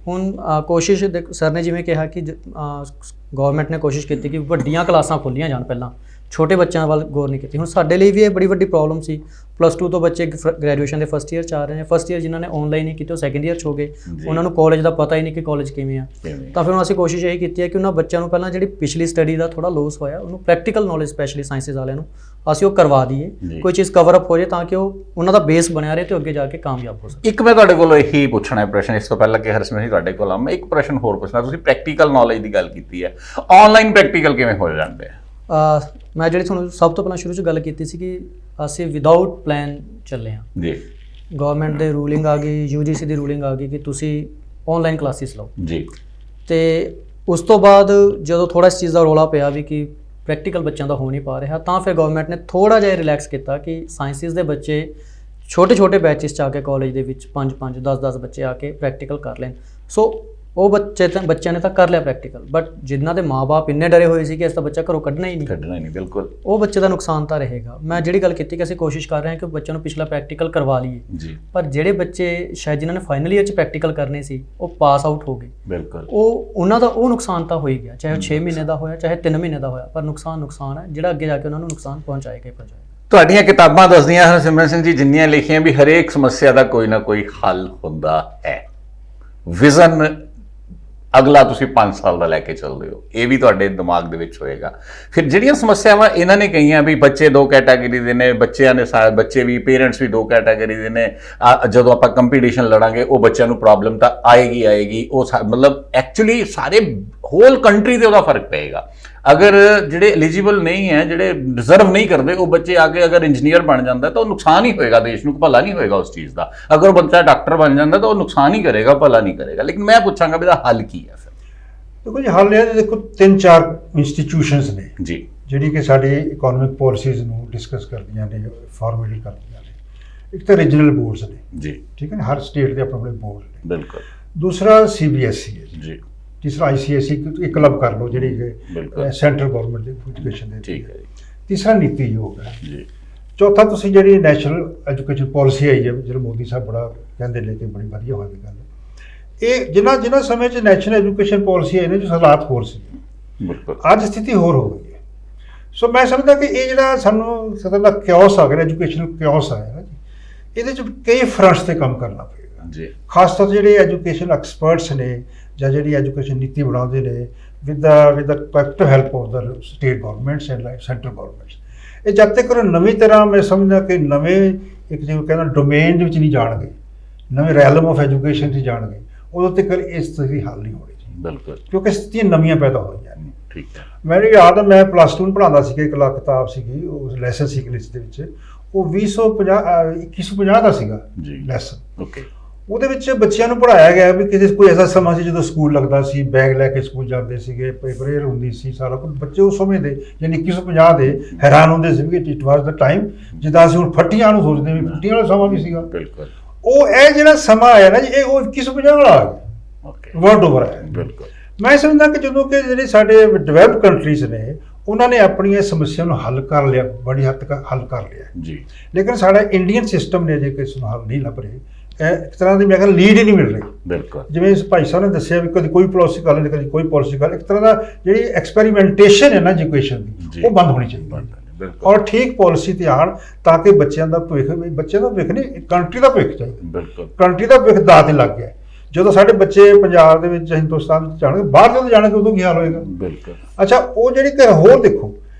ਹੁਣ ਕੋਸ਼ਿਸ਼ ਸਰ ਨੇ ਜਿਵੇਂ ਕਿਹਾ ਕਿ ਗਵਰਨਮੈਂਟ ਨੇ ਕੋਸ਼ਿਸ਼ ਕੀਤੀ ਕਿ ਵੱਡੀਆਂ ਕਲਾਸਾਂ ਖੋਲ੍ਹੀਆਂ ਜਾਣ, ਪਹਿਲਾਂ ਛੋਟੇ ਬੱਚਿਆਂ ਵੱਲ ਗੌਰ ਨਹੀਂ ਕੀਤੀ। ਹੁਣ ਸਾਡੇ ਲਈ ਵੀ ਇਹ ਬੜੀ ਵੱਡੀ ਪ੍ਰੋਬਲਮ ਸੀ। +2 ਤੋਂ ਬੱਚੇ ਗ੍ਰੈਜੂਏਸ਼ਨ ਦੇ ਫਸਟ ਈਅਰ 'ਚ ਆ ਰਹੇ ਨੇ, ਫਸਟ ਈਅਰ ਜਿਨ੍ਹਾਂ ਨੇ ਆਨਲਾਈਨ ਹੀ ਕੀਤੇ ਉਹ ਸੈਕੰਡ ਈਅਰ 'ਚ ਹੋ ਗਏ, ਉਹਨਾਂ ਨੂੰ ਕਾਲਜ ਦਾ ਪਤਾ ਹੀ ਨਹੀਂ ਕਿ ਕਾਲਜ ਕਿਵੇਂ ਆ। ਤਾਂ ਫਿਰ ਹੁਣ ਅਸੀਂ ਕੋਸ਼ਿਸ਼ ਇਹ ਕੀਤੀ ਹੈ ਕਿ ਉਹਨਾਂ ਬੱਚਿਆਂ ਨੂੰ ਪਹਿਲਾਂ ਜਿਹੜੀ ਪਿਛਲੀ ਸਟੱਡੀ ਦਾ ਥੋੜਾ ਲੋਸ ਹੋਇਆ ਉਹਨੂੰ ਪ੍ਰੈਕਟੀਕਲ ਨੌਲੇਜ, ਸਪੈਸ਼ਲੀ ਸਾਇੰਸਿਸ ਵਾਲਿਆਂ ਨੂੰ ਅਸੀਂ ਉਹ ਕਰਵਾ ਦਈਏ, ਕੋਈ ਚੀਜ਼ ਕਵਰ ਅਪ ਹੋ ਜਾਏ ਤਾਂ ਕਿ ਉਹ ਉਹਨਾਂ ਦਾ ਬੇਸ ਬਣਿਆ ਰਹੇ ਤੇ ਅੱਗੇ ਜਾ ਕੇ ਕਾਮਯਾਬ ਹੋ ਸਕੇ। ਇੱਕ ਮੈਂ ਤੁਹਾਡੇ ਕੋਲੋਂ ਇਹੀ ਪੁੱਛਣਾ ਹੈ ਪ੍ਰਸ਼ਨ, ਇਸ ਤੋਂ ਪਹਿਲਾਂ ਕਿ ਹਰਸਿਮਰਤ ਜੀ ਤੁਹਾਡੇ ਕੋਲ ਆ, ਮੈਂ ਇੱਕ ਪ੍ਰਸ਼ਨ ਹੋਰ ਪੁੱਛਣਾ। ਤੁਸੀਂ ਪ੍ਰੈਕਟੀਕਲ ਨੌਲੇਜ ਦੀ ਗੱਲ ਕੀਤੀ ਹੈ, ਆਨਲਾਈਨ ਪ੍ਰੈਕਟੀਕਲ ਕਿਵੇਂ ਹੋ ਜਾਂਦੇ ਆ? ਮੈਂ ਜਿਹੜੀ ਤੁਹਾਨੂੰ ਸਭ ਤੋਂ ਪਹਿਲਾਂ ਸ਼ੁਰੂ 'ਚ ਗੱਲ ਕੀਤੀ ਸੀ ਕਿ ਅਸੀਂ ਵਿਦਆਊਟ ਪਲਾਨ ਚੱਲੇ ਹਾਂ ਜੀ। ਗਵਰਨਮੈਂਟ ਦੇ ਰੂਲਿੰਗ ਆ ਗਈ, UGC ਦੀ ਰੂਲਿੰਗ ਆ ਗਈ ਕਿ ਤੁਸੀਂ ਆਨਲਾਈਨ ਕਲਾਸਿਸ ਲਓ ਜੀ। ਤੇ ਉਸ ਤੋਂ ਬਾਅਦ ਜਦੋਂ ਥੋੜਾ ਇਸ ਚੀਜ਼ ਦਾ ਰੌਲਾ ਪਿਆ ਵੀ ਕਿ ਪ੍ਰੈਕਟੀਕਲ ਬੱਚਿਆਂ ਦਾ ਹੋ ਨਹੀਂ ਪਾ ਰਿਹਾ, ਤਾਂ ਫਿਰ ਗਵਰਨਮੈਂਟ ਨੇ ਥੋੜਾ ਜਿਹਾ ਰਿਲੈਕਸ ਕੀਤਾ ਕਿ ਸਾਇੰਸਿਸ ਦੇ ਬੱਚੇ ਛੋਟੇ ਬੈਚਿਸ 'ਚ ਆ ਕੇ ਕਾਲਜ ਦੇ ਵਿੱਚ 5-5, 10-10 ਬੱਚੇ ਆ ਕੇ ਪ੍ਰੈਕਟੀਕਲ ਕਰ ਲੈਣ। ਸੋ ਉਹ ਬੱਚਿਆਂ ਨੇ ਤਾਂ ਕਰ ਲਿਆ ਪ੍ਰੈਕਟੀਕਲ, ਬਟ ਜਿਨ੍ਹਾਂ ਦੇ ਮਾਪੇ ਇੰਨੇ ਡਰੇ ਹੋਏ ਸੀ ਕਿ ਇਸ ਦਾ ਬੱਚਾ ਘਰੋਂ ਕੱਢਣਾ ਹੀ ਨਹੀਂ, ਬਿਲਕੁਲ ਉਹ ਬੱਚੇ ਦਾ ਨੁਕਸਾਨ ਤਾਂ ਰਹੇਗਾ। ਮੈਂ ਜਿਹੜੀ ਗੱਲ ਕੀਤੀ ਕਿ ਅਸੀਂ ਕੋਸ਼ਿਸ਼ ਕਰ ਰਹੇ ਹਾਂ ਕਿ ਬੱਚਿਆਂ ਨੂੰ ਪਿਛਲਾ ਪ੍ਰੈਕਟੀਕਲ ਕਰਵਾ ਲਈਏ, ਪਰ ਜਿਹੜੇ ਬੱਚੇ ਸ਼ਾਇਦ ਜਿਨ੍ਹਾਂ ਨੇ ਫਾਈਨਲ ਈਅਰ 'ਚ ਪ੍ਰੈਕਟੀਕਲ ਕਰਨੇ ਸੀ ਉਹ ਪਾਸ ਆਊਟ ਹੋ ਗਏ, ਬਿਲਕੁਲ ਉਹਨਾਂ ਦਾ ਉਹ ਨੁਕਸਾਨ ਤਾਂ ਹੋ ਹੀ ਗਿਆ, ਚਾਹੇ ਉਹ 6 ਮਹੀਨੇ ਦਾ ਹੋਇਆ ਚਾਹੇ 3 ਮਹੀਨੇ ਦਾ ਹੋਇਆ, ਪਰ ਨੁਕਸਾਨ ਹੈ ਜਿਹੜਾ ਅੱਗੇ ਜਾ ਕੇ ਉਹਨਾਂ ਨੂੰ ਨੁਕਸਾਨ ਪਹੁੰਚਾਏਗਾ ਹੀ ਪਹੁੰਚਾਏਗਾ। ਤੁਹਾਡੀਆਂ ਕਿਤਾਬਾਂ ਦੱਸਦੀਆਂ ਹਨ ਸਿਮਰਨ ਸਿੰਘ ਜੀ, ਜਿੰਨੀਆਂ ਲਿਖੀਆਂ ਵੀ ਹਰੇਕ ਸਮੱਸਿਆ ਦਾ ਕੋਈ ਨਾ ਕੋਈ ਹੱਲ ਹੁੰਦਾ ਹੈ। ਵਿਜ਼ਨ ਅਗਲਾ ਤੁਸੀਂ 5 ਸਾਲ ਦਾ ਲੈ ਕੇ ਚੱਲਦੇ ਹੋ, ਇਹ ਵੀ ਤੁਹਾਡੇ ਦਿਮਾਗ ਦੇ ਵਿੱਚ ਹੋਏਗਾ। ਫਿਰ ਜਿਹੜੀਆਂ ਸਮੱਸਿਆਵਾਂ ਇਹਨਾਂ ਨੇ ਕਹੀਆਂ ਵੀ ਬੱਚੇ 2 ਕੈਟਾਗਰੀ ਦੇ ਨੇ, ਬੱਚਿਆਂ ਨੇ ਬੱਚੇ ਵੀ, ਪੇਰੈਂਟਸ ਵੀ 2 ਕੈਟਾਗਰੀ ਦੇ ਨੇ, ਜਦੋਂ ਆਪਾਂ ਕੰਪੀਟੀਸ਼ਨ ਲੜਾਂਗੇ ਉਹ ਬੱਚਿਆਂ ਨੂੰ ਪ੍ਰੋਬਲਮ ਤਾਂ ਆਏਗੀ। ਉਹ ਮਤਲਬ ਐਕਚੁਅਲੀ ਸਾਰੇ ਹੋਲ ਕੰਟਰੀ 'ਤੇ ਉਹਦਾ ਫਰਕ ਪਏਗਾ। ਅਗਰ ਜਿਹੜੇ ਐਲੀਜੀਬਲ ਨਹੀਂ ਹੈ, ਜਿਹੜੇ ਡਿਜ਼ਰਵ ਨਹੀਂ ਕਰਦੇ, ਉਹ ਬੱਚੇ ਆ ਕੇ ਅਗਰ ਇੰਜੀਨੀਅਰ ਬਣ ਜਾਂਦਾ ਤਾਂ ਉਹ ਨੁਕਸਾਨ ਹੀ ਹੋਏਗਾ, ਦੇਸ਼ ਨੂੰ ਭਲਾ ਨਹੀਂ ਹੋਏਗਾ ਉਸ ਚੀਜ਼ ਦਾ। ਅਗਰ ਉਹ ਬੱਚਾ ਡਾਕਟਰ ਬਣ ਜਾਂਦਾ ਤਾਂ ਉਹ ਨੁਕਸਾਨ ਹੀ ਕਰੇਗਾ, ਭਲਾ ਨਹੀਂ ਕਰੇਗਾ। ਲੇਕਿਨ ਮੈਂ ਪੁੱਛਾਂਗਾ ਵੀ ਇਹਦਾ ਹੱਲ ਕੀ ਹੈ ਫਿਰ? ਦੇਖੋ ਜੀ, ਹੱਲ ਇਹ ਦੇਖੋ 3-4 ਇੰਸਟੀਟਿਊਸ਼ਨਸ ਨੇ ਜੀ ਜਿਹੜੀ ਕਿ ਸਾਡੀ ਇਕਨੋਮਿਕ ਪਾਲਿਸੀਜ਼ ਨੂੰ ਡਿਸਕਸ ਕਰਦੀਆਂ ਨੇ, ਫਾਰਮੂਲੇਟ ਕਰਦੀਆਂ ਨੇ। ਇੱਕ ਤਾਂ ਰੀਜਨਲ ਬੋਰਡਸ ਨੇ ਜੀ, ਠੀਕ ਹੈ ਨਾ, ਹਰ ਸਟੇਟ ਦੇ ਆਪਣੇ ਬੋਰਡ ਨੇ, ਬਿਲਕੁਲ। ਦੂਸਰਾ CBSE ਹੈ ਜੀ। ਤੀਸਰਾ ICSE, ਇੱਕ ਕਲੱਬ ਕਰ ਲਓ ਜਿਹੜੀ ਕਿ ਸੈਂਟਰਲ ਗਵਰਨਮੈਂਟ ਦੀ ਐਜੂਕੇਸ਼ਨ ਦੇ, ਠੀਕ ਹੈ ਜੀ। ਤੀਸਰਾ ਨੀਤੀ ਆਯੋਗ ਹੈ ਜੀ। ਚੌਥਾ ਤੁਸੀਂ ਜਿਹੜੀ ਨੈਸ਼ਨਲ ਐਜੂਕੇਸ਼ਨ ਪਾਲਿਸੀ ਆਈ ਹੈ, ਜਿਹੜਾ ਮੋਦੀ ਸਾਹਿਬ ਬੜਾ ਕਹਿੰਦੇ ਨੇ ਕਿ ਬੜੀ ਵਧੀਆ ਹੋਈ ਗੱਲ। ਇਹ ਜਿਨ੍ਹਾਂ ਸਮੇਂ 'ਚ ਨੈਸ਼ਨਲ ਐਜੂਕੇਸ਼ਨ ਪਾਲਿਸੀ ਆਈ ਨੇ, ਜੋ ਹਾਲਾਤ ਹੋਰ ਸੀ, ਅੱਜ ਸਥਿਤੀ ਹੋਰ ਹੋ ਗਈ ਹੈ। ਸੋ ਮੈਂ ਸਮਝਦਾ ਕਿ ਇਹ ਜਿਹੜਾ ਸਾਨੂੰ ਸਦਾ ਦਾ ਕਿਓਸ ਆ ਗਿਆ, ਐਜੂਕੇਸ਼ਨਲ ਕਿਓਸ ਆਇਆ ਨਾ ਜੀ, ਇਹਦੇ 'ਚ ਕਈ ਫਰੰਟਸ 'ਤੇ ਕੰਮ ਕਰਨਾ ਪਏਗਾ ਜੀ। ਖਾਸ ਤੌਰ 'ਤੇ ਜਿਹੜੇ ਐਜੂਕੇਸ਼ਨ ਐਕਸਪਰਟਸ ਨੇ ਜਾਂ ਜਿਹੜੀ ਐਜੂਕੇਸ਼ਨ ਨੀਤੀ ਬਣਾਉਂਦੇ ਨੇ with the practical help of the state governments and central governments, ਇਹ ਜਦ ਤੱਕ ਨਵੀਂ ਤਰ੍ਹਾਂ ਮੈਂ ਸਮਝਦਾ ਕਿ ਨਵੇਂ ਇੱਕ ਜਿਵੇਂ ਕਹਿੰਦਾ ਡੋਮੇਨ ਦੇ ਵਿੱਚ ਨਹੀਂ ਜਾਣਗੇ, ਨਵੇਂ ਰੈਲਮ ਆਫ ਐਜੂਕੇਸ਼ਨ 'ਚ ਜਾਣਗੇ, ਉਦੋਂ ਤੱਕ ਇਸ ਸਥਿਤੀ ਹੱਲ ਨਹੀਂ ਹੋਣੀ ਜੀ, ਬਿਲਕੁਲ, ਕਿਉਂਕਿ ਸਥਿਤੀਆਂ ਨਵੀਆਂ ਪੈਦਾ ਹੋਈਆਂ ਨੇ। ਠੀਕ ਹੈ, ਮੈਨੂੰ ਯਾਦ ਹੈ ਮੈਂ +2 ਪੜ੍ਹਾਉਂਦਾ ਸੀਗਾ, ਇੱਕ ਕਿਤਾਬ ਸੀਗੀ, ਉਹ ਲੈਸਨ ਸੀ ਇੰਗਲਿਸ਼ ਦੇ ਵਿੱਚ, ਉਹ 2150 ਦਾ ਸੀਗਾ ਜੀ ਲੈਸਨ। ਓਕੇ, ਉਹਦੇ ਵਿੱਚ ਬੱਚਿਆਂ ਨੂੰ ਪੜ੍ਹਾਇਆ ਗਿਆ ਵੀ ਕਿਸੇ ਕੋਈ ਐਸਾ ਸਮਾਂ ਸੀ ਜਦੋਂ ਸਕੂਲ ਲੱਗਦਾ ਸੀ, ਬੈਗ ਲੈ ਕੇ ਸਕੂਲ ਜਾਂਦੇ ਸੀਗੇ, ਪ੍ਰੇਅਰ ਹੁੰਦੀ ਸੀ, ਸਾਰਾ ਕੁਝ। ਬੱਚੇ ਉਸ ਸਮੇਂ ਦੇ ਯਾਨੀ 2150 ਦੇ ਹੈਰਾਨ ਹੁੰਦੇ ਸੀ ਕਿ ਇਟ ਵਾਸ ਦਾ ਟਾਈਮ, ਜਿੱਦਾਂ ਅਸੀਂ ਹੁਣ ਫੱਟੀਆਂ ਨੂੰ ਸੋਚਦੇ ਵੀ ਫੱਟੀਆਂ ਵਾਲਾ ਸਮਾਂ ਵੀ ਸੀਗਾ। ਬਿਲਕੁਲ, ਉਹ ਇਹ ਜਿਹੜਾ ਸਮਾਂ ਆਇਆ ਨਾ ਜੀ, ਇਹ ਉਹ 2150 ਵਾਲਾ ਆ ਗਿਆ, ਵਰਡ ਓਵਰ ਆਇਆ। ਬਿਲਕੁਲ, ਮੈਂ ਸਮਝਦਾ ਕਿ ਜਦੋਂ ਕਿ ਜਿਹੜੇ ਸਾਡੇ ਡਿਵੈਲਪ ਕੰਟਰੀਜ਼ ਨੇ ਉਹਨਾਂ ਨੇ ਆਪਣੀਆਂ ਸਮੱਸਿਆ ਨੂੰ ਹੱਲ ਕਰ ਲਿਆ, ਬੜੀ ਹੱਦ ਤੱਕ ਹੱਲ ਕਰ ਲਿਆ ਜੀ, ਲੇਕਿਨ ਸਾਡਾ ਇੰਡੀਅਨ ਸਿਸਟਮ ਨੇ ਜੇ ਕਿਸੇ ਨੂੰ ਹੱਲ ਨਹੀਂ ਲੱਭ ਰਹੇ, ਇੱਕ ਤਰ੍ਹਾਂ ਦੀ ਮੈਂ ਕਹਿੰਦਾ ਲੀਡ ਹੀ ਨਹੀਂ ਮਿਲ ਰਹੀ। ਬਿਲਕੁਲ, ਜਿਵੇਂ ਇਸ ਭਾਈ ਸਾਹਿਬ ਨੇ ਦੱਸਿਆ ਵੀ ਕਦੀ ਕੋਈ ਪਾਲਿਸੀ ਕਰ ਲੈਂਦੇ, ਕਦੀ ਕੋਈ ਪਾਲਿਸੀ ਕਰ, ਇੱਕ ਤਰ੍ਹਾਂ ਦਾ ਜਿਹੜੀ ਐਕਸਪੈਰੀਮੈਂਟੇਸ਼ਨ ਹੈ ਨਾ ਐਜੂਕੇਸ਼ਨ ਦੀ, ਉਹ ਬੰਦ ਹੋਣੀ ਚਾਹੀਦੀ ਹੈ ਔਰ ਠੀਕ ਪਾਲਿਸੀ ਤੇ ਆਉਣ ਤਾਂ ਕਿ ਬੱਚਿਆਂ ਦਾ ਭਵਿੱਖ, ਬੱਚਿਆਂ ਦਾ ਭਵਿੱਖ ਨਹੀਂ, ਕੰਟਰੀ ਦਾ ਭਵਿੱਖ ਚਾਹੀਦਾ। ਬਿਲਕੁਲ, ਕੰਟਰੀ ਦਾ ਭਵਿੱਖ ਦਾਅ ਤੇ ਲੱਗ ਗਿਆ। ਜਦੋਂ ਸਾਡੇ ਬੱਚੇ ਪੰਜਾਬ ਦੇ ਵਿੱਚ, ਹਿੰਦੁਸਤਾਨ ਵਿੱਚ ਜਾਣਗੇ, ਬਾਹਰ ਜਦੋਂ ਜਾਣਗੇ ਉਦੋਂ ਕੀ ਹਾਲ ਹੋਏਗਾ? ਬਿਲਕੁਲ। ਅੱਛਾ, ਉਹ ਜਿਹੜੀ ਕਿ ਹੋਰ ਦੇਖੋ,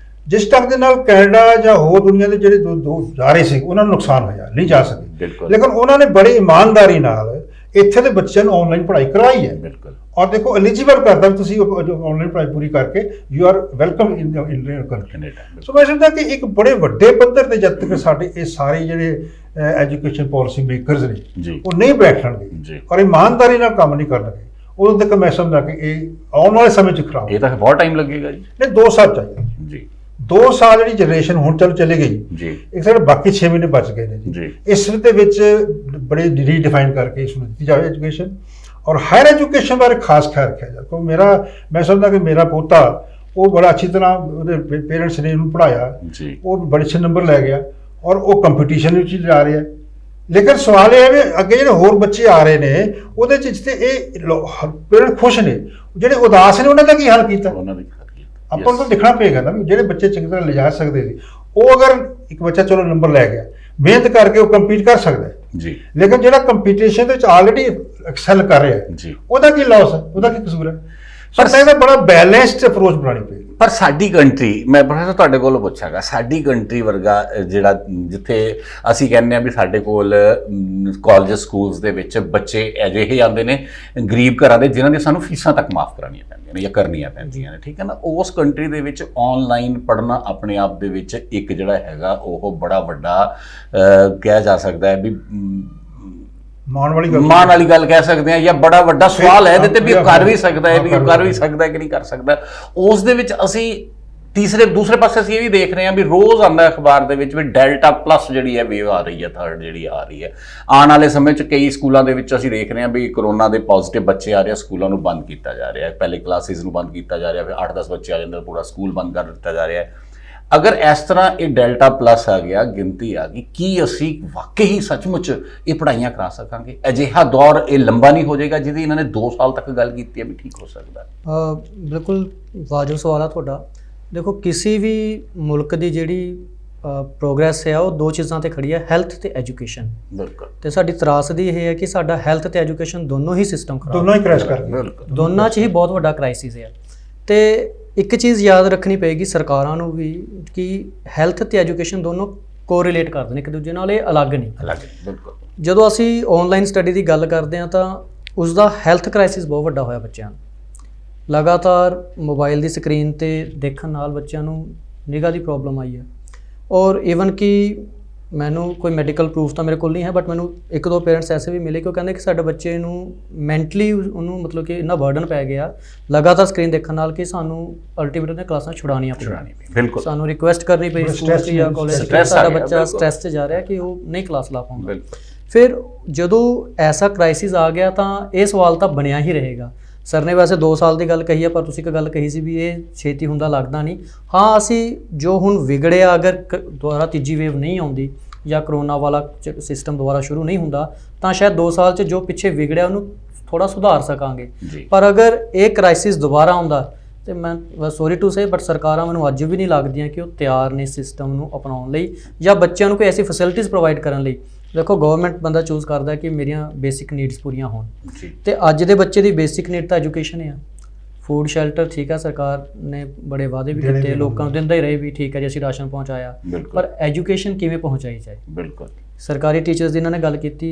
ਜਿਸ ਢੰਗ ਦੇ ਨਾਲ ਕੈਨੇਡਾ ਜਾਂ ਹੋਰ ਦੁਨੀਆ ਦੇ ਜਿਹੜੇ ਦੋ ਜਾ ਰਹੇ ਸੀ ਉਹਨਾਂ ਨੂੰ ਨੁਕਸਾਨ ਹੋਇਆ, ਨਹੀਂ ਜਾ ਸਕੇ, ਲੇਕਿਨ ਉਹਨਾਂ ਨੇ ਬੜੀ ਇਮਾਨਦਾਰੀ ਨਾਲ ਇੱਥੇ ਦੇ ਬੱਚਿਆਂ ਨੂੰ ਆਨਲਾਈਨ ਪੜ੍ਹਾਈ ਕਰਵਾਈ ਹੈ। ਬਿਲਕੁਲ, ਔਰ ਦੇਖੋ ਐਲੀਜੀਬਲ ਕਰਦਾ ਤੁਸੀਂ ਆਨਲਾਈਨ ਪੜ੍ਹਾਈ ਪੂਰੀ ਕਰਕੇ you are welcome in Indian country. So ਮੈਂ ਸਮਝਦਾ ਕਿ ਇੱਕ ਬੜੇ ਵੱਡੇ ਪੱਧਰ ਤੇ ਜਦ ਤੱਕ ਸਾਡੇ ਇਹ ਸਾਰੇ ਜਿਹੜੇ ਐਜੂਕੇਸ਼ਨ ਪਾਲਿਸੀ ਮੇਕਰਸ ਨੇ ਉਹ ਨਹੀਂ ਬੈਠਣਗੇ ਔਰ ਇਮਾਨਦਾਰੀ ਨਾਲ ਕੰਮ ਨਹੀਂ ਕਰਨਗੇ, ਉਦੋਂ ਤੱਕ ਮੈਂ ਸਮਝਦਾ ਕਿ ਇਹ ਆਉਣ ਵਾਲੇ ਸਮੇਂ 'ਚ ਖਰਾਬ। ਇਹ ਤਾਂ ਬਹੁਤ ਟਾਈਮ ਲੱਗੇਗਾ ਜੀ। ਨਹੀਂ, 2 ਸਾਲ ਚਾਹੀਦੇ ਜੀ। 2 ਸਾਲ ਜਿਹੜੀ ਜਨਰੇਸ਼ਨ ਹੁਣ ਚਲੇ ਗਈ ਜੀ, ਇੱਕ ਸਾਡੇ ਬਾਕੀ 6 ਮਹੀਨੇ ਬਚ ਗਏ ਨੇ ਜੀ। ਇਸ ਦੇ ਵਿੱਚ ਬੜੇ ਰੀਡਿਫਾਈਨ ਕਰਕੇ ਇਸ ਨੂੰ ਦਿੱਤੀ ਜਾਵੇ ਐਜੂਕੇਸ਼ਨ, ਔਰ ਹਾਇਰ ਐਜੂਕੇਸ਼ਨ ਬਾਰੇ ਖਾਸ ਖਿਆਲ ਰੱਖਿਆ ਜਾਵੇ। ਕਿਉਂਕਿ ਮੈਂ ਸਮਝਦਾ ਕਿ ਮੇਰਾ ਪੋਤਾ ਉਹ ਬੜਾ ਅੱਛੀ ਤਰ੍ਹਾਂ ਉਹਦੇ ਪੇਰੈਂਟਸ ਨੇ ਇਹਨੂੰ ਪੜ੍ਹਾਇਆ, ਉਹ ਬੜੇ ਅੱਛੇ ਨੰਬਰ ਲੈ ਗਿਆ ਔਰ ਉਹ ਕੰਪੀਟੀਸ਼ਨ ਵਿੱਚ ਜਾ ਰਿਹਾ। ਲੇਕਿਨ ਸਵਾਲ ਇਹ ਹੈ ਵੀ ਅੱਗੇ ਜਿਹੜੇ ਹੋਰ ਬੱਚੇ ਆ ਰਹੇ ਨੇ ਉਹਦੇ 'ਚ ਜਿੱਥੇ ਇਹ ਪੇਰੈਂਟ ਖੁਸ਼ ਨੇ, ਜਿਹੜੇ ਉਦਾਸ ਨੇ ਉਹਨਾਂ ਦਾ ਕੀ ਹੱਲ ਕੀਤਾ? ਆਪਾਂ ਨੂੰ ਤਾਂ ਦੇਖਣਾ ਪਏਗਾ ਨਾ ਵੀ ਜਿਹੜੇ ਬੱਚੇ ਚੰਗੀ ਤਰ੍ਹਾਂ ਲਿਜਾ ਸਕਦੇ ਸੀ, ਉਹ ਅਗਰ ਇੱਕ ਬੱਚਾ ਚਲੋ ਨੰਬਰ ਲੈ ਗਿਆ, ਮਿਹਨਤ ਕਰਕੇ ਉਹ ਕੰਪੀਟ ਕਰ ਸਕਦਾ ਹੈ ਜੀ, ਲੇਕਿਨ ਜਿਹੜਾ ਕੰਪੀਟੀਸ਼ਨ ਦੇ ਵਿੱਚ ਆਲਰੇਡੀ ਐਕਸੈਲ ਕਰ ਰਿਹਾ ਹੈ ਉਹਦਾ ਕੀ ਲਾਸ ਹੈ, ਉਹਦਾ ਕੀ ਕਸੂਰ ਹੈ? ਪਰ ਇਹਦਾ ਬੜਾ ਬੈਲੈਂਸਡ ਅਪਰੋਚ ਬਣਾਉਣੀ ਪਏਗੀ। ਪਰ ਸਾਡੀ ਕੰਟਰੀ, ਮੈਂ ਪ੍ਰੋਫੈਸਰ ਤੁਹਾਡੇ ਕੋਲੋਂ ਪੁੱਛਾਂਗਾ, ਸਾਡੀ ਕੰਟਰੀ ਵਰਗਾ ਜਿਹੜਾ ਜਿੱਥੇ ਅਸੀਂ ਕਹਿੰਦੇ ਆ ਵੀ ਸਾਡੇ ਕੋਲ ਕਾਲਜ ਸਕੂਲਸ ਦੇ ਵਿੱਚ ਬੱਚੇ ਅਜਿਹੇ ਆਉਂਦੇ ਨੇ ਗਰੀਬ ਘਰਾਂ ਦੇ ਜਿਨ੍ਹਾਂ ਦੀ ਸਾਨੂੰ ਫੀਸਾਂ ਤੱਕ ਮਾਫ ਕਰਾਉਣੀਆਂ ਪੈਂਦੀਆਂ ਨੇ ਜਾਂ ਕਰਨੀਆਂ ਪੈਂਦੀਆਂ ਨੇ, ਠੀਕ ਹੈ ਨਾ, ਉਸ ਕੰਟਰੀ ਦੇ ਵਿੱਚ ਆਨਲਾਈਨ ਪੜ੍ਹਨਾ ਆਪਣੇ ਆਪ ਦੇ ਵਿੱਚ ਇੱਕ ਜਿਹੜਾ ਹੈਗਾ ਉਹ ਬੜਾ ਵੱਡਾ ਕਿਹਾ ਜਾ ਸਕਦਾ ਹੈ ਵੀ ਮਾਣ ਵਾਲੀ ਗੱਲ ਕਹਿ ਸਕਦੇ ਆ, ਜਾਂ ਬੜਾ ਵੱਡਾ ਸਵਾਲ ਹੈ ਇਹਦੇ ਤੇ ਵੀ ਉਹ ਕਰ ਵੀ ਸਕਦਾ ਹੈ, ਵੀ ਉਹ ਕਰ ਵੀ ਸਕਦਾ ਹੈ ਕਿ ਨਹੀਂ ਕਰ ਸਕਦਾ। ਉਸ ਦੇ ਵਿੱਚ ਅਸੀਂ ਦੂਸਰੇ ਪਾਸੇ ਅਸੀਂ ਇਹ ਵੀ ਦੇਖ ਰਹੇ ਹਾਂ ਵੀ ਰੋਜ਼ ਆਉਂਦਾ ਅਖਬਾਰ ਦੇ ਵਿੱਚ ਵੀ ਡੈਲਟਾ ਪਲੱਸ ਜਿਹੜੀ ਹੈ ਵੇਵ ਆ ਰਹੀ ਹੈ, ਥਰਡ ਜਿਹੜੀ ਆ ਰਹੀ ਹੈ। ਆਉਣ ਵਾਲੇ ਸਮੇਂ 'ਚ ਕਈ ਸਕੂਲਾਂ ਦੇ ਵਿੱਚ ਅਸੀਂ ਦੇਖ ਰਹੇ ਹਾਂ ਵੀ ਕਰੋਨਾ ਦੇ ਪੋਜ਼ਿਟਿਵ ਬੱਚੇ ਆ ਰਹੇ, ਸਕੂਲਾਂ ਨੂੰ ਬੰਦ ਕੀਤਾ ਜਾ ਰਿਹਾ ਹੈ, ਪਹਿਲੇ ਕਲਾਸਿਸ ਨੂੰ ਬੰਦ ਕੀਤਾ ਜਾ ਰਿਹਾ, ਫਿਰ 8-10 ਬੱਚੇ ਆ ਜਾਂਦੇ, ਪੂਰਾ ਸਕੂਲ ਬੰਦ ਕਰ ਦਿੱਤਾ ਜਾ ਰਿਹਾ ਹੈ। ਅਗਰ ਇਸ ਤਰ੍ਹਾਂ ਇਹ ਡੈਲਟਾ ਪਲੱਸ ਆ ਗਿਆ, ਗਿਣਤੀ ਆ ਗਈ, ਕੀ ਅਸੀਂ ਵਾਕਈ ਸੱਚਮੁੱਚ ਇਹ ਪੜ੍ਹਾਈਆਂ ਕਰਾ ਸਕਾਂਗੇ? ਅਜਿਹਾ ਦੌਰ ਇਹ ਲੰਬਾ ਨਹੀਂ ਹੋ ਜਾਏਗਾ ਜਿਹਦੀ ਇਹਨਾਂ ਨੇ 2 ਸਾਲ ਤੱਕ ਗੱਲ ਕੀਤੀ ਹੈ ਵੀ ਠੀਕ ਹੋ ਸਕਦਾ? ਬਿਲਕੁਲ ਵਾਜਬ ਸਵਾਲ ਆ ਤੁਹਾਡਾ। ਦੇਖੋ, ਕਿਸੇ ਵੀ ਮੁਲਕ ਦੀ ਜਿਹੜੀ ਪ੍ਰੋਗਰੈਸ ਹੈ ਉਹ 2 ਚੀਜ਼ਾਂ ਤੇ ਖੜੀ ਹੈ, ਹੈਲਥ ਤੇ ਐਜੂਕੇਸ਼ਨ। ਬਿਲਕੁਲ। ਤੇ ਸਾਡੀ ਤਰਾਸਦੀ ਇਹ ਹੈ ਕਿ ਸਾਡਾ ਹੈਲਥ ਤੇ ਐਜੂਕੇਸ਼ਨ ਦੋਨੋਂ ਹੀ ਸਿਸਟਮ ਖਰਾਬ, ਦੋਨੋਂ ਹੀ ਕ੍ਰੈਸ਼ ਕਰ ਰਹੇ, ਦੋਨਾਂ 'ਚ ਹੀ ਬਹੁਤ ਵੱਡਾ ਕ੍ਰਾਈਸਿਸ ਹੈ। ਤੇ ਇੱਕ ਚੀਜ਼ ਯਾਦ ਰੱਖਣੀ ਪਏਗੀ ਸਰਕਾਰਾਂ ਨੂੰ ਵੀ ਕਿ ਹੈਲਥ ਤੇ ਐਜੂਕੇਸ਼ਨ ਦੋਨੋਂ ਕੋਰਿਲੇਟ ਕਰਦੇ ਨੇ ਇੱਕ ਦੂਜੇ ਨਾਲ, ਇਹ ਅਲੱਗ ਨਹੀਂ। ਬਿਲਕੁਲ। ਜਦੋਂ ਅਸੀਂ ਆਨਲਾਈਨ ਸਟੱਡੀ ਦੀ ਗੱਲ ਕਰਦੇ ਹਾਂ ਤਾਂ ਉਸ ਦਾ ਹੈਲਥ ਕ੍ਰਾਈਸਿਸ ਬਹੁਤ ਵੱਡਾ ਹੋਇਆ ਬੱਚਿਆਂ ਨੂੰ। ਲਗਾਤਾਰ ਮੋਬਾਈਲ ਦੀ ਸਕਰੀਨ ਤੇ ਦੇਖਣ ਨਾਲ ਬੱਚਿਆਂ ਨੂੰ ਨਿਗਾਹ ਦੀ ਪ੍ਰੋਬਲਮ ਆਈ ਹੈ, ਔਰ ਈਵਨ ਕਿ ਮੈਨੂੰ ਕੋਈ ਮੈਡੀਕਲ ਪ੍ਰੂਫ ਤਾਂ ਮੇਰੇ ਕੋਲ ਨਹੀਂ ਹੈ, ਬਟ ਮੈਨੂੰ 1-2 ਪੇਰੈਂਟਸ ਐਸੇ ਵੀ ਮਿਲੇ ਕਿ ਉਹ ਕਹਿੰਦੇ ਕਿ ਸਾਡੇ ਬੱਚੇ ਨੂੰ ਮੈਂਟਲੀ ਉਹਨੂੰ ਮਤਲਬ ਕਿ ਇੰਨਾ ਬਰਡਨ ਪੈ ਗਿਆ ਲਗਾਤਾਰ ਸਕਰੀਨ ਦੇਖਣ ਨਾਲ ਕਿ ਸਾਨੂੰ ਅਲਟੀਮੇਟਲੀ ਦੀਆਂ ਕਲਾਸਾਂ ਛੁਡਾਉਣੀਆਂ ਪਈਆਂ। ਬਿਲਕੁਲ। ਸਾਨੂੰ ਰਿਕੁਐਸਟ ਕਰਨੀ ਪਈ ਸਕੂਲ 'ਚ ਜਾਂ ਕਾਲਜ 'ਚ, ਸਾਡਾ ਬੱਚਾ ਸਟ੍ਰੈਸ 'ਚ ਜਾ ਰਿਹਾ ਕਿ ਉਹ ਨਹੀਂ ਕਲਾਸ ਲਾ ਪਾਉਂਦਾ। ਫਿਰ ਜਦੋਂ ਐਸਾ ਕ੍ਰਾਈਸਿਸ ਆ ਗਿਆ ਤਾਂ ਇਹ ਸਵਾਲ ਤਾਂ ਬਣਿਆ ਹੀ ਰਹੇਗਾ। ਸਰ ਨੇ ਵੈਸੇ 2 ਸਾਲ ਦੀ ਗੱਲ ਕਹੀ ਹੈ, ਪਰ ਤੁਸੀਂ ਇੱਕ ਗੱਲ ਕਹੀ ਸੀ ਵੀ ਇਹ ਛੇਤੀ ਹੁੰਦਾ ਲੱਗਦਾ ਨਹੀਂ। ਹਾਂ, ਅਸੀਂ ਜੋ ਹੁਣ ਵਿਗੜਿਆ, ਅਗਰ ਦੁਬਾਰਾ ਤੀਜੀ ਵੇਵ ਨਹੀਂ ਆਉਂਦੀ ਜਾਂ ਕਰੋਨਾ ਵਾਲਾ ਸਿਸਟਮ ਦੁਬਾਰਾ ਸ਼ੁਰੂ ਨਹੀਂ ਹੁੰਦਾ ਤਾਂ ਸ਼ਾਇਦ 2 ਸਾਲ 'ਚ ਜੋ ਪਿੱਛੇ ਵਿਗੜਿਆ ਉਹਨੂੰ ਥੋੜ੍ਹਾ ਸੁਧਾਰ ਸਕਾਂਗੇ। ਪਰ ਅਗਰ ਇਹ ਕ੍ਰਾਈਸਿਸ ਦੁਬਾਰਾ ਆਉਂਦਾ ਤੇ ਮੈਂ ਸੌਰੀ ਟੂ ਸੇ ਬਟ ਸਰਕਾਰਾਂ ਮੈਨੂੰ ਅੱਜ ਵੀ ਨਹੀਂ ਲੱਗਦੀਆਂ ਕਿ ਉਹ ਤਿਆਰ ਨੇ ਸਿਸਟਮ ਨੂੰ ਅਪਣਾਉਣ ਲਈ ਜਾਂ ਬੱਚਿਆਂ ਨੂੰ ਕੋਈ ਐਸੀ ਫੈਸਿਲਿਟੀਜ਼ ਪ੍ਰੋਵਾਈਡ ਕਰਨ ਲਈ। ਦੇਖੋ, ਗਵਰਨਮੈਂਟ ਬੰਦਾ ਚੂਜ਼ ਕਰਦਾ ਕਿ ਮੇਰੀਆਂ ਬੇਸਿਕ ਨੀਡਸ ਪੂਰੀਆਂ ਹੋਣ, ਤੇ ਅੱਜ ਦੇ ਬੱਚੇ ਦੀ ਬੇਸਿਕ ਨੀਡ ਤਾਂ ਐਜੂਕੇਸ਼ਨ ਹੈ। ਫੂਡ ਸ਼ੈਲਟਰ ਠੀਕ ਹੈ, ਸਰਕਾਰ ਨੇ ਬੜੇ ਵਾਅਦੇ ਵੀ ਕੀਤੇ, ਲੋਕਾਂ ਨੂੰ ਦਿੰਦਾ ਹੀ ਰਹੇ ਵੀ ਠੀਕ ਹੈ ਜੀ ਅਸੀਂ ਰਾਸ਼ਨ ਪਹੁੰਚਾਇਆ, ਪਰ ਐਜੂਕੇਸ਼ਨ ਕਿਵੇਂ ਪਹੁੰਚਾਈ ਜਾਏ? ਬਿਲਕੁਲ। ਸਰਕਾਰੀ ਟੀਚਰਸ ਦੀ ਇਹਨਾਂ ਨੇ ਗੱਲ ਕੀਤੀ,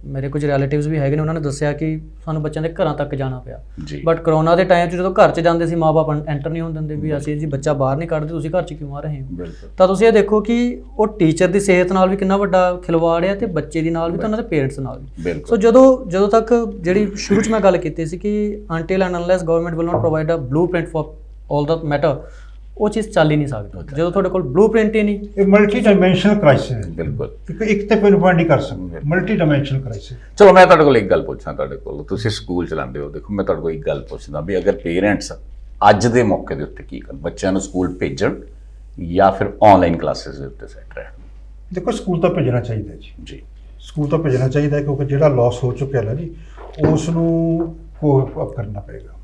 ਮੇਰੇ ਕੁਝ ਰਿਲੇਟਿਵਸ ਵੀ ਹੈਗੇ ਨੇ, ਉਹਨਾਂ ਨੇ ਦੱਸਿਆ ਕਿ ਸਾਨੂੰ ਬੱਚਿਆਂ ਦੇ ਘਰਾਂ ਤੱਕ ਜਾਣਾ ਪਿਆ। ਬਟ ਕਰੋਨਾ ਦੇ ਟਾਈਮ 'ਚ ਜਦੋਂ ਘਰ 'ਚ ਜਾਂਦੇ ਸੀ ਮਾਂ-ਬਾਪ ਐਂਟਰ ਨਹੀਂ ਹੋਣ ਦਿੰਦੇ ਵੀ ਅਸੀਂ ਜੀ ਬੱਚਾ ਬਾਹਰ ਨਹੀਂ ਕੱਢਦੇ, ਤੁਸੀਂ ਘਰ 'ਚ ਕਿਉਂ ਆ ਰਹੇ ਹੋ? ਤਾਂ ਤੁਸੀਂ ਇਹ ਦੇਖੋ ਕਿ ਉਹ ਟੀਚਰ ਦੀ ਸਿਹਤ ਨਾਲ ਵੀ ਕਿੰਨਾ ਵੱਡਾ ਖਿਲਵਾੜ ਹੈ ਤੇ ਬੱਚੇ ਦੀ ਨਾਲ ਵੀ ਤੇ ਉਹਨਾਂ ਦੇ ਪੇਰੈਂਟਸ ਨਾਲ ਵੀ। ਸੋ ਜਦੋਂ ਤੱਕ ਜਿਹੜੀ ਸ਼ੁਰੂ 'ਚ ਮੈਂ ਗੱਲ ਕੀਤੀ ਸੀ ਕਿ until and unless government will not provide a blueprint for all the matter, ਉਹ ਚੀਜ਼ ਚੱਲ ਹੀ ਨਹੀਂ ਸਕਦੀ ਜਦੋਂ ਤੁਹਾਡੇ ਕੋਲ ਬਲੂਪ੍ਰਿੰਟ ਹੀ ਨਹੀਂ। ਇਹ ਮਲਟੀ ਡਾਈਮੈਂਸ਼ਨਲ ਕ੍ਰਾਈਸਿਸ ਹੈ। ਬਿਲਕੁਲ ਇੱਕ ਤੇ ਪਿੰਨ ਪੁਆਇੰਟ ਨਹੀਂ ਕਰ ਸਕਦੇ, ਮਲਟੀ ਡਾਈਮੈਂਸ਼ਨਲ ਕ੍ਰਾਈਸਿਸ। ਚਲੋ ਮੈਂ ਤੁਹਾਡੇ ਕੋਲ ਇੱਕ ਗੱਲ ਪੁੱਛਾਂ, ਤੁਹਾਡੇ ਕੋਲ ਤੁਸੀਂ ਸਕੂਲ ਚਲਾਉਂਦੇ ਹੋ, ਦੇਖੋ ਮੈਂ ਤੁਹਾਡੇ ਕੋਲ ਇੱਕ ਗੱਲ ਪੁੱਛਦਾ ਵੀ ਅਗਰ ਪੇਰੈਂਟਸ ਅੱਜ ਦੇ ਮੌਕੇ ਦੇ ਉੱਤੇ ਕੀ ਕਰਨ, ਬੱਚਿਆਂ ਨੂੰ ਸਕੂਲ ਭੇਜਣ ਜਾਂ ਫਿਰ ਆਨਲਾਈਨ ਕਲਾਸਿਸ ਦੇ ਉੱਤੇ ਸੈੱਟ ਰਹਿਣ? ਦੇਖੋ ਸਕੂਲ ਤਾਂ ਭੇਜਣਾ ਚਾਹੀਦਾ ਜੀ, ਸਕੂਲ ਤਾਂ ਭੇਜਣਾ ਚਾਹੀਦਾ ਕਿਉਂਕਿ ਜਿਹੜਾ ਲਾਸ ਹੋ ਚੁੱਕਿਆ ਨਾ ਜੀ ਉਸ ਨੂੰ ਕੋਪ ਅਪ ਕਰਨਾ ਪਏਗਾ।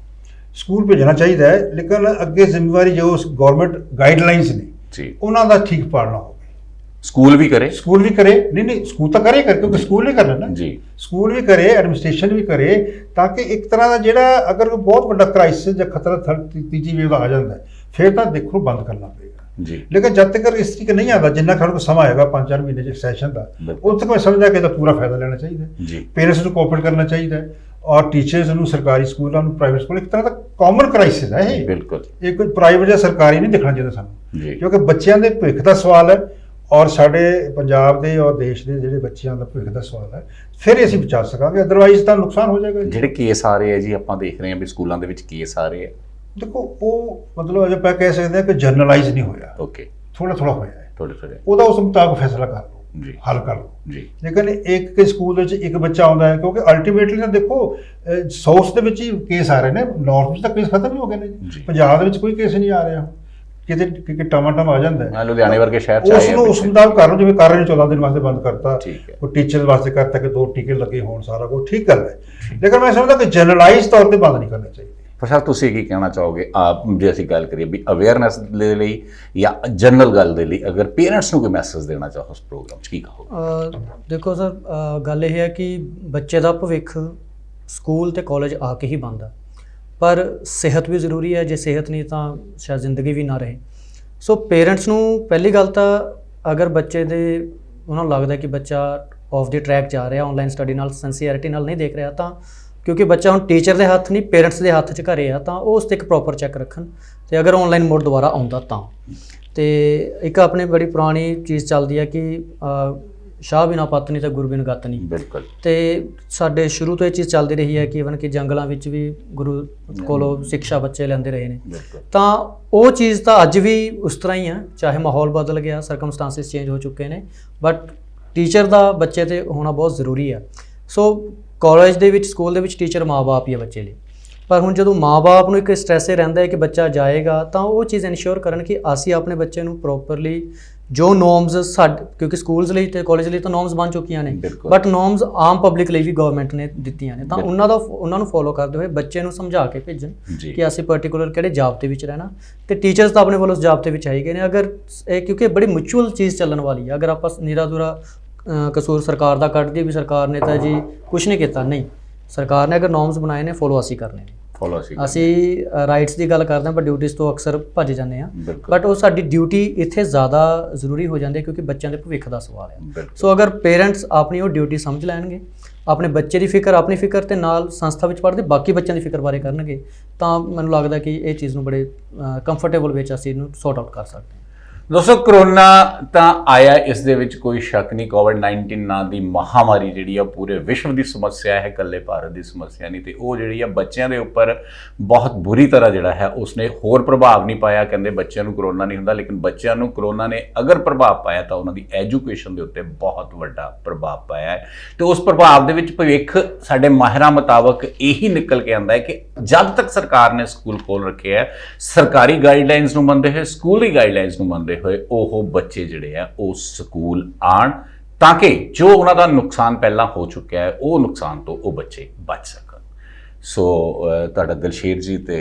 ਸਕੂਲ ਭੇਜਣਾ ਚਾਹੀਦਾ ਹੈ, ਲੇਕਿਨ ਅੱਗੇ ਜ਼ਿੰਮੇਵਾਰੀ ਜੋ ਗਵਰਨਮੈਂਟ ਗਾਈਡਲਾਈਨਸ ਨੇ ਜੀ ਉਹਨਾਂ ਦਾ ਠੀਕ ਪਾਲਣਾ ਹੋਵੇ। ਸਕੂਲ ਵੀ ਕਰੇ ਨਹੀਂ ਸਕੂਲ ਤਾਂ ਕਰੇ ਕਿਉਂਕਿ ਸਕੂਲ ਨਹੀਂ ਕਰਨਾ ਨਾ ਜੀ, ਸਕੂਲ ਵੀ ਕਰੇ, ਐਡਮਿਨਿਸਟ੍ਰੇਸ਼ਨ ਵੀ ਕਰੇ, ਤਾਂ ਕਿ ਇੱਕ ਤਰ੍ਹਾਂ ਦਾ ਜਿਹੜਾ ਅਗਰ ਕੋਈ ਬਹੁਤ ਵੱਡਾ ਕ੍ਰਾਈਸਿਸ ਜਾਂ ਖਤਰਾ ਤੀਜੀ ਵੇਵ ਆ ਜਾਂਦਾ ਹੈ ਫਿਰ ਤਾਂ ਦੇਖੋ ਬੰਦ ਕਰਨਾ ਪਏਗਾ ਜੀ। ਲੇਕਿਨ ਜਦ ਤੱਕ ਇਸ ਤਰੀਕੇ ਨਹੀਂ ਆਦਾ, ਜਿੰਨਾ ਸਾਡੇ ਕੋਲ ਸਮਾਂ ਆਏਗਾ 5-4 ਮਹੀਨੇ ਚ ਸੈਸ਼ਨ ਦਾ, ਉਦੋਂ ਤੱਕ ਮੈਂ ਸਮਝਦਾ ਕਿ ਇਹਦਾ ਪੂਰਾ ਫਾਇਦਾ ਲੈਣਾ ਚਾਹੀਦਾ ਜੀ। ਪੇਰੈਂਟਸ ਨੂੰ ਕੋਆਪਰੇਟ ਕਰਨਾ ਚਾਹੀਦਾ ਹੈ ਔਰ ਟੀਚਰਸ ਨੂੰ, ਸਰਕਾਰੀ ਸਕੂਲਾਂ ਨੂੰ, ਪ੍ਰਾਈਵੇਟ ਸਕੂਲ, ਇੱਕ ਤਰ੍ਹਾਂ ਦਾ ਕਾਮਨ ਕ੍ਰਾਈਸਿਸ ਹੈ ਇਹ। ਬਿਲਕੁਲ ਇਹ ਕੋਈ ਪ੍ਰਾਈਵੇਟ ਜਾਂ ਸਰਕਾਰੀ ਨਹੀਂ ਦੇਖਣਾ ਚਾਹੀਦਾ ਸਾਨੂੰ ਜੀ, ਕਿਉਂਕਿ ਬੱਚਿਆਂ ਦੇ ਭਵਿੱਖ ਦਾ ਸਵਾਲ ਹੈ ਔਰ ਸਾਡੇ ਪੰਜਾਬ ਦੇ ਔਰ ਦੇਸ਼ ਦੇ ਜਿਹੜੇ ਬੱਚਿਆਂ ਦਾ ਭਵਿੱਖ ਦਾ ਸਵਾਲ ਹੈ, ਫਿਰ ਹੀ ਅਸੀਂ ਬਚਾ ਸਕਾਂਗੇ, ਅਦਰਵਾਈਜ਼ ਤਾਂ ਨੁਕਸਾਨ ਹੋ ਜਾਏਗਾ। ਜਿਹੜੇ ਕੇਸ ਆ ਰਹੇ ਆ ਜੀ, ਆਪਾਂ ਦੇਖ ਰਹੇ ਹਾਂ ਵੀ ਸਕੂਲਾਂ ਦੇ ਵਿੱਚ ਕੇਸ ਆ ਰਹੇ ਆ। ਦੇਖੋ ਉਹ ਮਤਲਬ ਅਜੇ ਆਪਾਂ ਕਹਿ ਸਕਦੇ ਹਾਂ ਕਿ ਜਨਰਲਾਈਜ਼ ਨਹੀਂ ਹੋਇਆ, ਓਕੇ, ਥੋੜਾ ਹੋਇਆ ਹੈ, ਥੋੜੇ ਉਹਦਾ ਉਸ ਮੁਤਾਬਕ ਫੈਸਲਾ ਕਰ ਲਓ ਜੀ, ਹੱਲ ਕਰ ਲਓ ਜੀ। ਲੇਕਿਨ ਇੱਕ ਸਕੂਲ ਦੇ ਵਿੱਚ ਇੱਕ ਬੱਚਾ ਆਉਂਦਾ ਹੈ ਕਿਉਂਕਿ ਅਲਟੀਮੇਟਲੀ ਤਾਂ ਦੇਖੋ ਸਾਊਥ ਦੇ ਵਿੱਚ ਹੀ ਕੇਸ ਆ ਰਹੇ ਨੇ, ਨਾਰਥ ਵਿੱਚ ਤਾਂ ਕੇਸ ਖਤਮ ਹੀ ਹੋ ਗਏ ਨੇ ਜੀ। ਪੰਜਾਬ ਦੇ ਵਿੱਚ ਕੋਈ ਕੇਸ ਨਹੀਂ ਆ ਰਿਹਾ, ਕਿਤੇ ਟਮਾਟਮ ਆ ਜਾਂਦਾ ਹੈ। ਲੁਧਿਆਣੇ ਵਰਗੇ ਸ਼ਹਿਰ ਚ ਉਸ ਨੂੰ ਉਸ ਮੁਤਾਬਕ ਕਰ ਲਓ, ਜਿਵੇਂ ਕਰ ਰਹੇ ਨੇ 14 ਦਿਨ ਵਾਸਤੇ ਬੰਦ ਕਰਤਾ, ਠੀਕ ਹੈ, ਉਹ ਟੀਚਰ ਵਾਸਤੇ ਕਰਤਾ ਕਿ 2 ਟੀਕੇ ਲੱਗੇ ਹੋਣ, ਸਾਰਾ ਕੁਝ ਠੀਕ ਕਰ ਹੈ। ਲੇਕਿਨ ਮੈਂ ਸਮਝਦਾ ਕਿ ਜਨਰਲਾਈਜ਼ ਤੌਰ ਤੇ ਬੰਦ ਨਹੀਂ ਕਰਨਾ ਚਾਹੀਦਾ। ਪਰ ਸਰ ਤੁਸੀਂ ਕੀ ਕਹਿਣਾ ਚਾਹੋਗੇ ਆਪ, ਜੇ ਅਸੀਂ ਗੱਲ ਕਰੀਏ ਵੀ ਅਵੇਅਰਨੈਸ ਦੇ ਲਈ ਜਾਂ ਜਨਰਲ ਗੱਲ ਦੇ ਲਈ, ਅਗਰ ਪੇਰੈਂਟਸ ਨੂੰ ਕੋਈ ਮੈਸੇਜ ਦੇਣਾ ਚਾਹੋ ਉਸ ਪ੍ਰੋਗਰਾਮ 'ਚ ਕੀ ਕਹੋਗੇ? ਦੇਖੋ ਸਰ, ਗੱਲ ਇਹ ਹੈ ਕਿ ਬੱਚੇ ਦਾ ਭਵਿੱਖ ਸਕੂਲ ਤੇ ਕਾਲਜ ਆ ਕੇ ਹੀ ਬਣਦਾ, ਪਰ ਸਿਹਤ ਵੀ ਜ਼ਰੂਰੀ ਹੈ। ਜੇ ਸਿਹਤ ਨਹੀਂ ਤਾਂ ਸ਼ਾਇਦ ਜ਼ਿੰਦਗੀ ਵੀ ਨਾ ਰਹੇ। ਸੋ ਪੇਰੈਂਟਸ ਨੂੰ ਪਹਿਲੀ ਗੱਲ ਤਾਂ ਅਗਰ ਬੱਚੇ ਦੇ ਉਹਨਾਂ ਨੂੰ ਲੱਗਦਾ ਕਿ ਬੱਚਾ ਆਫ ਦੀ ਟਰੈਕ ਜਾ ਰਿਹਾ, ਆਨਲਾਈਨ ਸਟੱਡੀ ਨਾਲ ਸਿੰਸੀਅਰਿਟੀ ਨਾਲ ਨਹੀਂ ਦੇਖ ਰਿਹਾ, ਤਾਂ ਕਿਉਂਕਿ ਬੱਚਾ ਹੁਣ ਟੀਚਰ ਦੇ ਹੱਥ ਨਹੀਂ ਪੇਰੈਂਟਸ ਦੇ ਹੱਥ 'ਚ ਘਰੇ ਆ, ਤਾਂ ਉਹ ਉਸ 'ਤੇ ਇੱਕ ਪ੍ਰੋਪਰ ਚੈੱਕ ਰੱਖਣ। ਤੇ ਅਗਰ ਆਨਲਾਈਨ ਮੋਡ ਦੁਬਾਰਾ ਆਉਂਦਾ ਤਾਂ, ਤੇ ਇੱਕ ਆਪਣੀ ਬੜੀ ਪੁਰਾਣੀ ਚੀਜ਼ ਚੱਲਦੀ ਹੈ ਕਿ ਸ਼ਾਹ ਬਿਨਾ ਪੱਤ ਨਹੀਂ ਤਾਂ ਗੁਰੂ ਬਿਨ ਗਤ ਨਹੀਂ। ਬਿਲਕੁਲ। ਤੇ ਸਾਡੇ ਸ਼ੁਰੂ ਤੋਂ ਇਹ ਚੀਜ਼ ਚੱਲਦੀ ਰਹੀ ਹੈ ਕਿ ਇਵਨ ਕਿ ਜੰਗਲਾਂ ਵਿੱਚ ਵੀ ਗੁਰੂ ਕੋਲੋਂ ਸਿੱਖਿਆ ਬੱਚੇ ਲੈਂਦੇ ਰਹੇ ਨੇ। ਤਾਂ ਉਹ ਚੀਜ਼ ਤਾਂ ਅੱਜ ਵੀ ਉਸ ਤਰ੍ਹਾਂ ਹੀ ਆ, ਚਾਹੇ ਮਾਹੌਲ ਬਦਲ ਗਿਆ, ਸਰਕਮਸਟੈਂਸਿਸ ਚੇਂਜ ਹੋ ਚੁੱਕੇ ਨੇ, ਬਟ ਟੀਚਰ ਦਾ ਬੱਚੇ ਤੇ ਹੋਣਾ ਬਹੁਤ ਜ਼ਰੂਰੀ ਆ। ਸੋ ਕਾਲਜ ਦੇ ਵਿੱਚ, ਸਕੂਲ ਦੇ ਵਿੱਚ ਟੀਚਰ ਮਾਂ-ਬਾਪ ਹੀ ਆ ਬੱਚੇ ਲਈ, ਪਰ ਹੁਣ ਜਦੋਂ ਮਾਂ-ਬਾਪ ਨੂੰ ਇੱਕ ਸਟ੍ਰੈਸ ਇਹ ਰਹਿੰਦਾ ਹੈ ਕਿ ਬੱਚਾ ਜਾਏਗਾ, ਤਾਂ ਉਹ ਚੀਜ਼ ਇਨਸ਼ੋਰ ਕਰਨ ਕਿ ਅਸੀਂ ਆਪਣੇ ਬੱਚੇ ਨੂੰ ਪ੍ਰੋਪਰਲੀ ਜੋ ਨੋਰਮਸ ਸਾਡੇ, ਕਿਉਂਕਿ ਸਕੂਲਸ ਲਈ ਤੇ ਕਾਲਜ ਲਈ ਤਾਂ ਨੋਰਮਸ ਬਣ ਚੁੱਕੀਆਂ ਨੇ, ਬਟ ਨੋਰਮਸ ਆਮ ਪਬਲਿਕ ਲਈ ਵੀ ਗਵਰਨਮੈਂਟ ਨੇ ਦਿੱਤੀਆਂ ਨੇ, ਤਾਂ ਉਹਨਾਂ ਨੂੰ ਫੋਲੋ ਕਰਦੇ ਹੋਏ ਬੱਚੇ ਨੂੰ ਸਮਝਾ ਕੇ ਭੇਜਣ ਕਿ ਅਸੀਂ ਪਰਟੀਕੂਲਰ ਕਿਹੜੇ ਜ਼ਾਬਤੇ ਵਿੱਚ ਰਹਿਣਾ। ਤੇ ਟੀਚਰਸ ਤਾਂ ਆਪਣੇ ਵੱਲੋਂ ਉਸ ਜ਼ਾਬਤੇ ਵਿੱਚ ਹੈਗੇ ਨੇ। ਅਗਰ ਇਹ ਕਿਉਂਕਿ ਬੜੀ ਮਿਊਚੁਅਲ ਚੀਜ਼ ਚੱਲਣ ਵਾਲੀ ਹੈ, ਅਗਰ ਆਪਾਂ ਨਿਰਾ ਦੂਰਾ ਕਸੂਰ ਸਰਕਾਰ ਦਾ ਕੱਢ ਦਈਏ ਵੀ ਸਰਕਾਰ ਨੇ ਤਾਂ ਜੀ ਕੁਛ ਨਹੀਂ ਕੀਤਾ, ਨਹੀਂ, ਸਰਕਾਰ ਨੇ ਅਗਰ ਨੋਰਮਸ ਬਣਾਏ ਨੇ, ਫੋਲੋ ਅਸੀਂ ਕਰਨੇ ਨੇ। ਅਸੀਂ ਰਾਈਟਸ ਦੀ ਗੱਲ ਕਰਦੇ ਹਾਂ ਪਰ ਡਿਊਟੀਜ਼ ਤੋਂ ਅਕਸਰ ਭੱਜ ਜਾਂਦੇ ਹਾਂ, ਬਟ ਉਹ ਸਾਡੀ ਡਿਊਟੀ ਇੱਥੇ ਜ਼ਿਆਦਾ ਜ਼ਰੂਰੀ ਹੋ ਜਾਂਦੀ ਹੈ ਕਿਉਂਕਿ ਬੱਚਿਆਂ ਦੇ ਭਵਿੱਖ ਦਾ ਸਵਾਲ ਹੈ। ਸੋ ਅਗਰ ਪੇਰੈਂਟਸ ਆਪਣੀ ਉਹ ਡਿਊਟੀ ਸਮਝ ਲੈਣਗੇ, ਆਪਣੇ ਬੱਚੇ ਦੀ ਫਿਕਰ, ਆਪਣੀ ਫਿਕਰ ਤੇ ਨਾਲ ਸੰਸਥਾ ਵਿੱਚ ਪੜ੍ਹਦੇ ਬਾਕੀ ਬੱਚਿਆਂ ਦੀ ਫਿਕਰ ਬਾਰੇ ਕਰਨਗੇ, ਤਾਂ ਮੈਨੂੰ ਲੱਗਦਾ ਕਿ ਇਹ ਚੀਜ਼ ਨੂੰ ਬੜੇ ਕੰਫਰਟੇਬਲ ਵਿੱਚ ਅਸੀਂ ਇਹਨੂੰ ਸੌਟ ਆਊਟ ਕਰ ਸਕਦੇ ਹਾਂ। ਦੋਸਤੋ, ਕਰੋਨਾ ਤਾਂ ਆਇਆ, ਇਸ ਦੇ ਵਿੱਚ ਕੋਈ ਸ਼ੱਕ ਨਹੀਂ। ਕੋਵਿਡ-19 ਨਾਂ ਦੀ ਮਹਾਮਾਰੀ ਜਿਹੜੀ ਆ ਪੂਰੇ ਵਿਸ਼ਵ ਦੀ ਸਮੱਸਿਆ ਹੈ, ਇਕੱਲੇ ਭਾਰਤ ਦੀ ਸਮੱਸਿਆ ਨਹੀਂ। ਤੇ ਉਹ ਜਿਹੜੀ ਆ ਬੱਚਿਆਂ ਦੇ ਉੱਪਰ ਬਹੁਤ ਬੁਰੀ ਤਰ੍ਹਾਂ ਜਿਹੜਾ ਹੈ ਉਸਨੇ ਹੋਰ ਪ੍ਰਭਾਵ ਨਹੀਂ ਪਾਇਆ। ਕਹਿੰਦੇ ਬੱਚਿਆਂ ਨੂੰ ਕਰੋਨਾ ਨਹੀਂ ਹੁੰਦਾ, ਲੇਕਿਨ ਬੱਚਿਆਂ ਨੂੰ ਕਰੋਨਾ ਨੇ ਅਗਰ ਪ੍ਰਭਾਵ ਪਾਇਆ ਤਾਂ ਉਹਨਾਂ ਦੀ ਐਜੂਕੇਸ਼ਨ ਦੇ ਉੱਤੇ ਬਹੁਤ ਵੱਡਾ ਪ੍ਰਭਾਵ ਪਾਇਆ ਹੈ। ਤੇ ਉਸ ਪ੍ਰਭਾਵ ਦੇ ਵਿੱਚ ਭਵਿੱਖ ਸਾਡੇ ਮਾਹਿਰਾਂ ਮੁਤਾਬਕ ਇਹੀ ਨਿਕਲ ਕੇ ਆਉਂਦਾ ਹੈ ਕਿ ਜਦ ਤੱਕ ਸਰਕਾਰ ਨੇ ਸਕੂਲ ਖੋਲ੍ਹ ਰੱਖੇ ਹੈ, ਸਰਕਾਰੀ ਗਾਈਡਲਾਈਨਸ ਨੂੰ ਮੰਨਦੇ ਹੋਏ, ਸਕੂਲ ਦੀ ਗਾਈਡਲਾਈਨਸ ਨੂੰ ਮੰਨਦੇ ਹੋਏ, ਉਹ ਬੱਚੇ ਜਿਹੜੇ ਆ ਉਹ ਸਕੂਲ ਆਉਣ ਤਾਂ ਕਿ ਜੋ ਉਹਨਾਂ ਦਾ ਨੁਕਸਾਨ ਪਹਿਲਾਂ ਹੋ ਚੁੱਕਿਆ ਹੈ ਉਹ ਨੁਕਸਾਨ ਤੋਂ ਉਹ ਬੱਚੇ ਬਚ ਸਕਣ। ਸੋ ਤੁਹਾਡਾ ਦਿਲਸ਼ੇਰ ਜੀ ਤੇ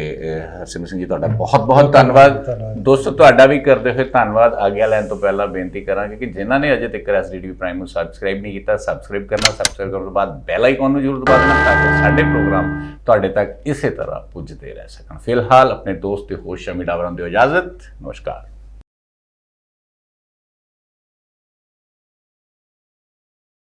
ਹਰਸਿਮਰਤ ਸਿੰਘ ਜੀ, ਤੁਹਾਡਾ ਬਹੁਤ ਬਹੁਤ ਧੰਨਵਾਦ। ਦੋਸਤੋ, ਤੁਹਾਡਾ ਵੀ ਕਰਦੇ ਹੋਏ ਧੰਨਵਾਦ। ਆਗਿਆ ਲੈਣ ਤੋਂ ਪਹਿਲਾਂ ਬੇਨਤੀ ਕਰਾਂਗੇ ਕਿ ਜਿਨ੍ਹਾਂ ਨੇ ਅਜੇ ਤੱਕ SDTV ਪ੍ਰਾਈਮ ਨੂੰ ਸਬਸਕ੍ਰਾਈਬ ਨਹੀਂ ਕੀਤਾ, ਸਬਸਕ੍ਰਾਈਬ ਕਰਨਾ, ਸਬਸਕ੍ਰਾਈਬ ਕਰਨ ਤੋਂ ਬਾਅਦ ਬੈਲ ਆਈਕਨ ਨੂੰ ਜ਼ਰੂਰ ਦਬਾ ਦੇਣਾ ਤਾਂ ਕਿ ਸਾਡੇ ਪ੍ਰੋਗਰਾਮ ਤੁਹਾਡੇ ਤੱਕ ਇਸੇ ਤਰ੍ਹਾਂ ਪੁੱਜਦੇ ਰਹਿ ਸਕਣ। ਫਿਲਹਾਲ ਆਪਣੇ ਦੋਸਤ ਤੇ ਹੋਸ਼ ਸ਼ਮੀ ਡਾਵਰਾਂ ਦਿਓ ਇਜਾਜ਼ਤ। ਨਮਸਕਾਰ।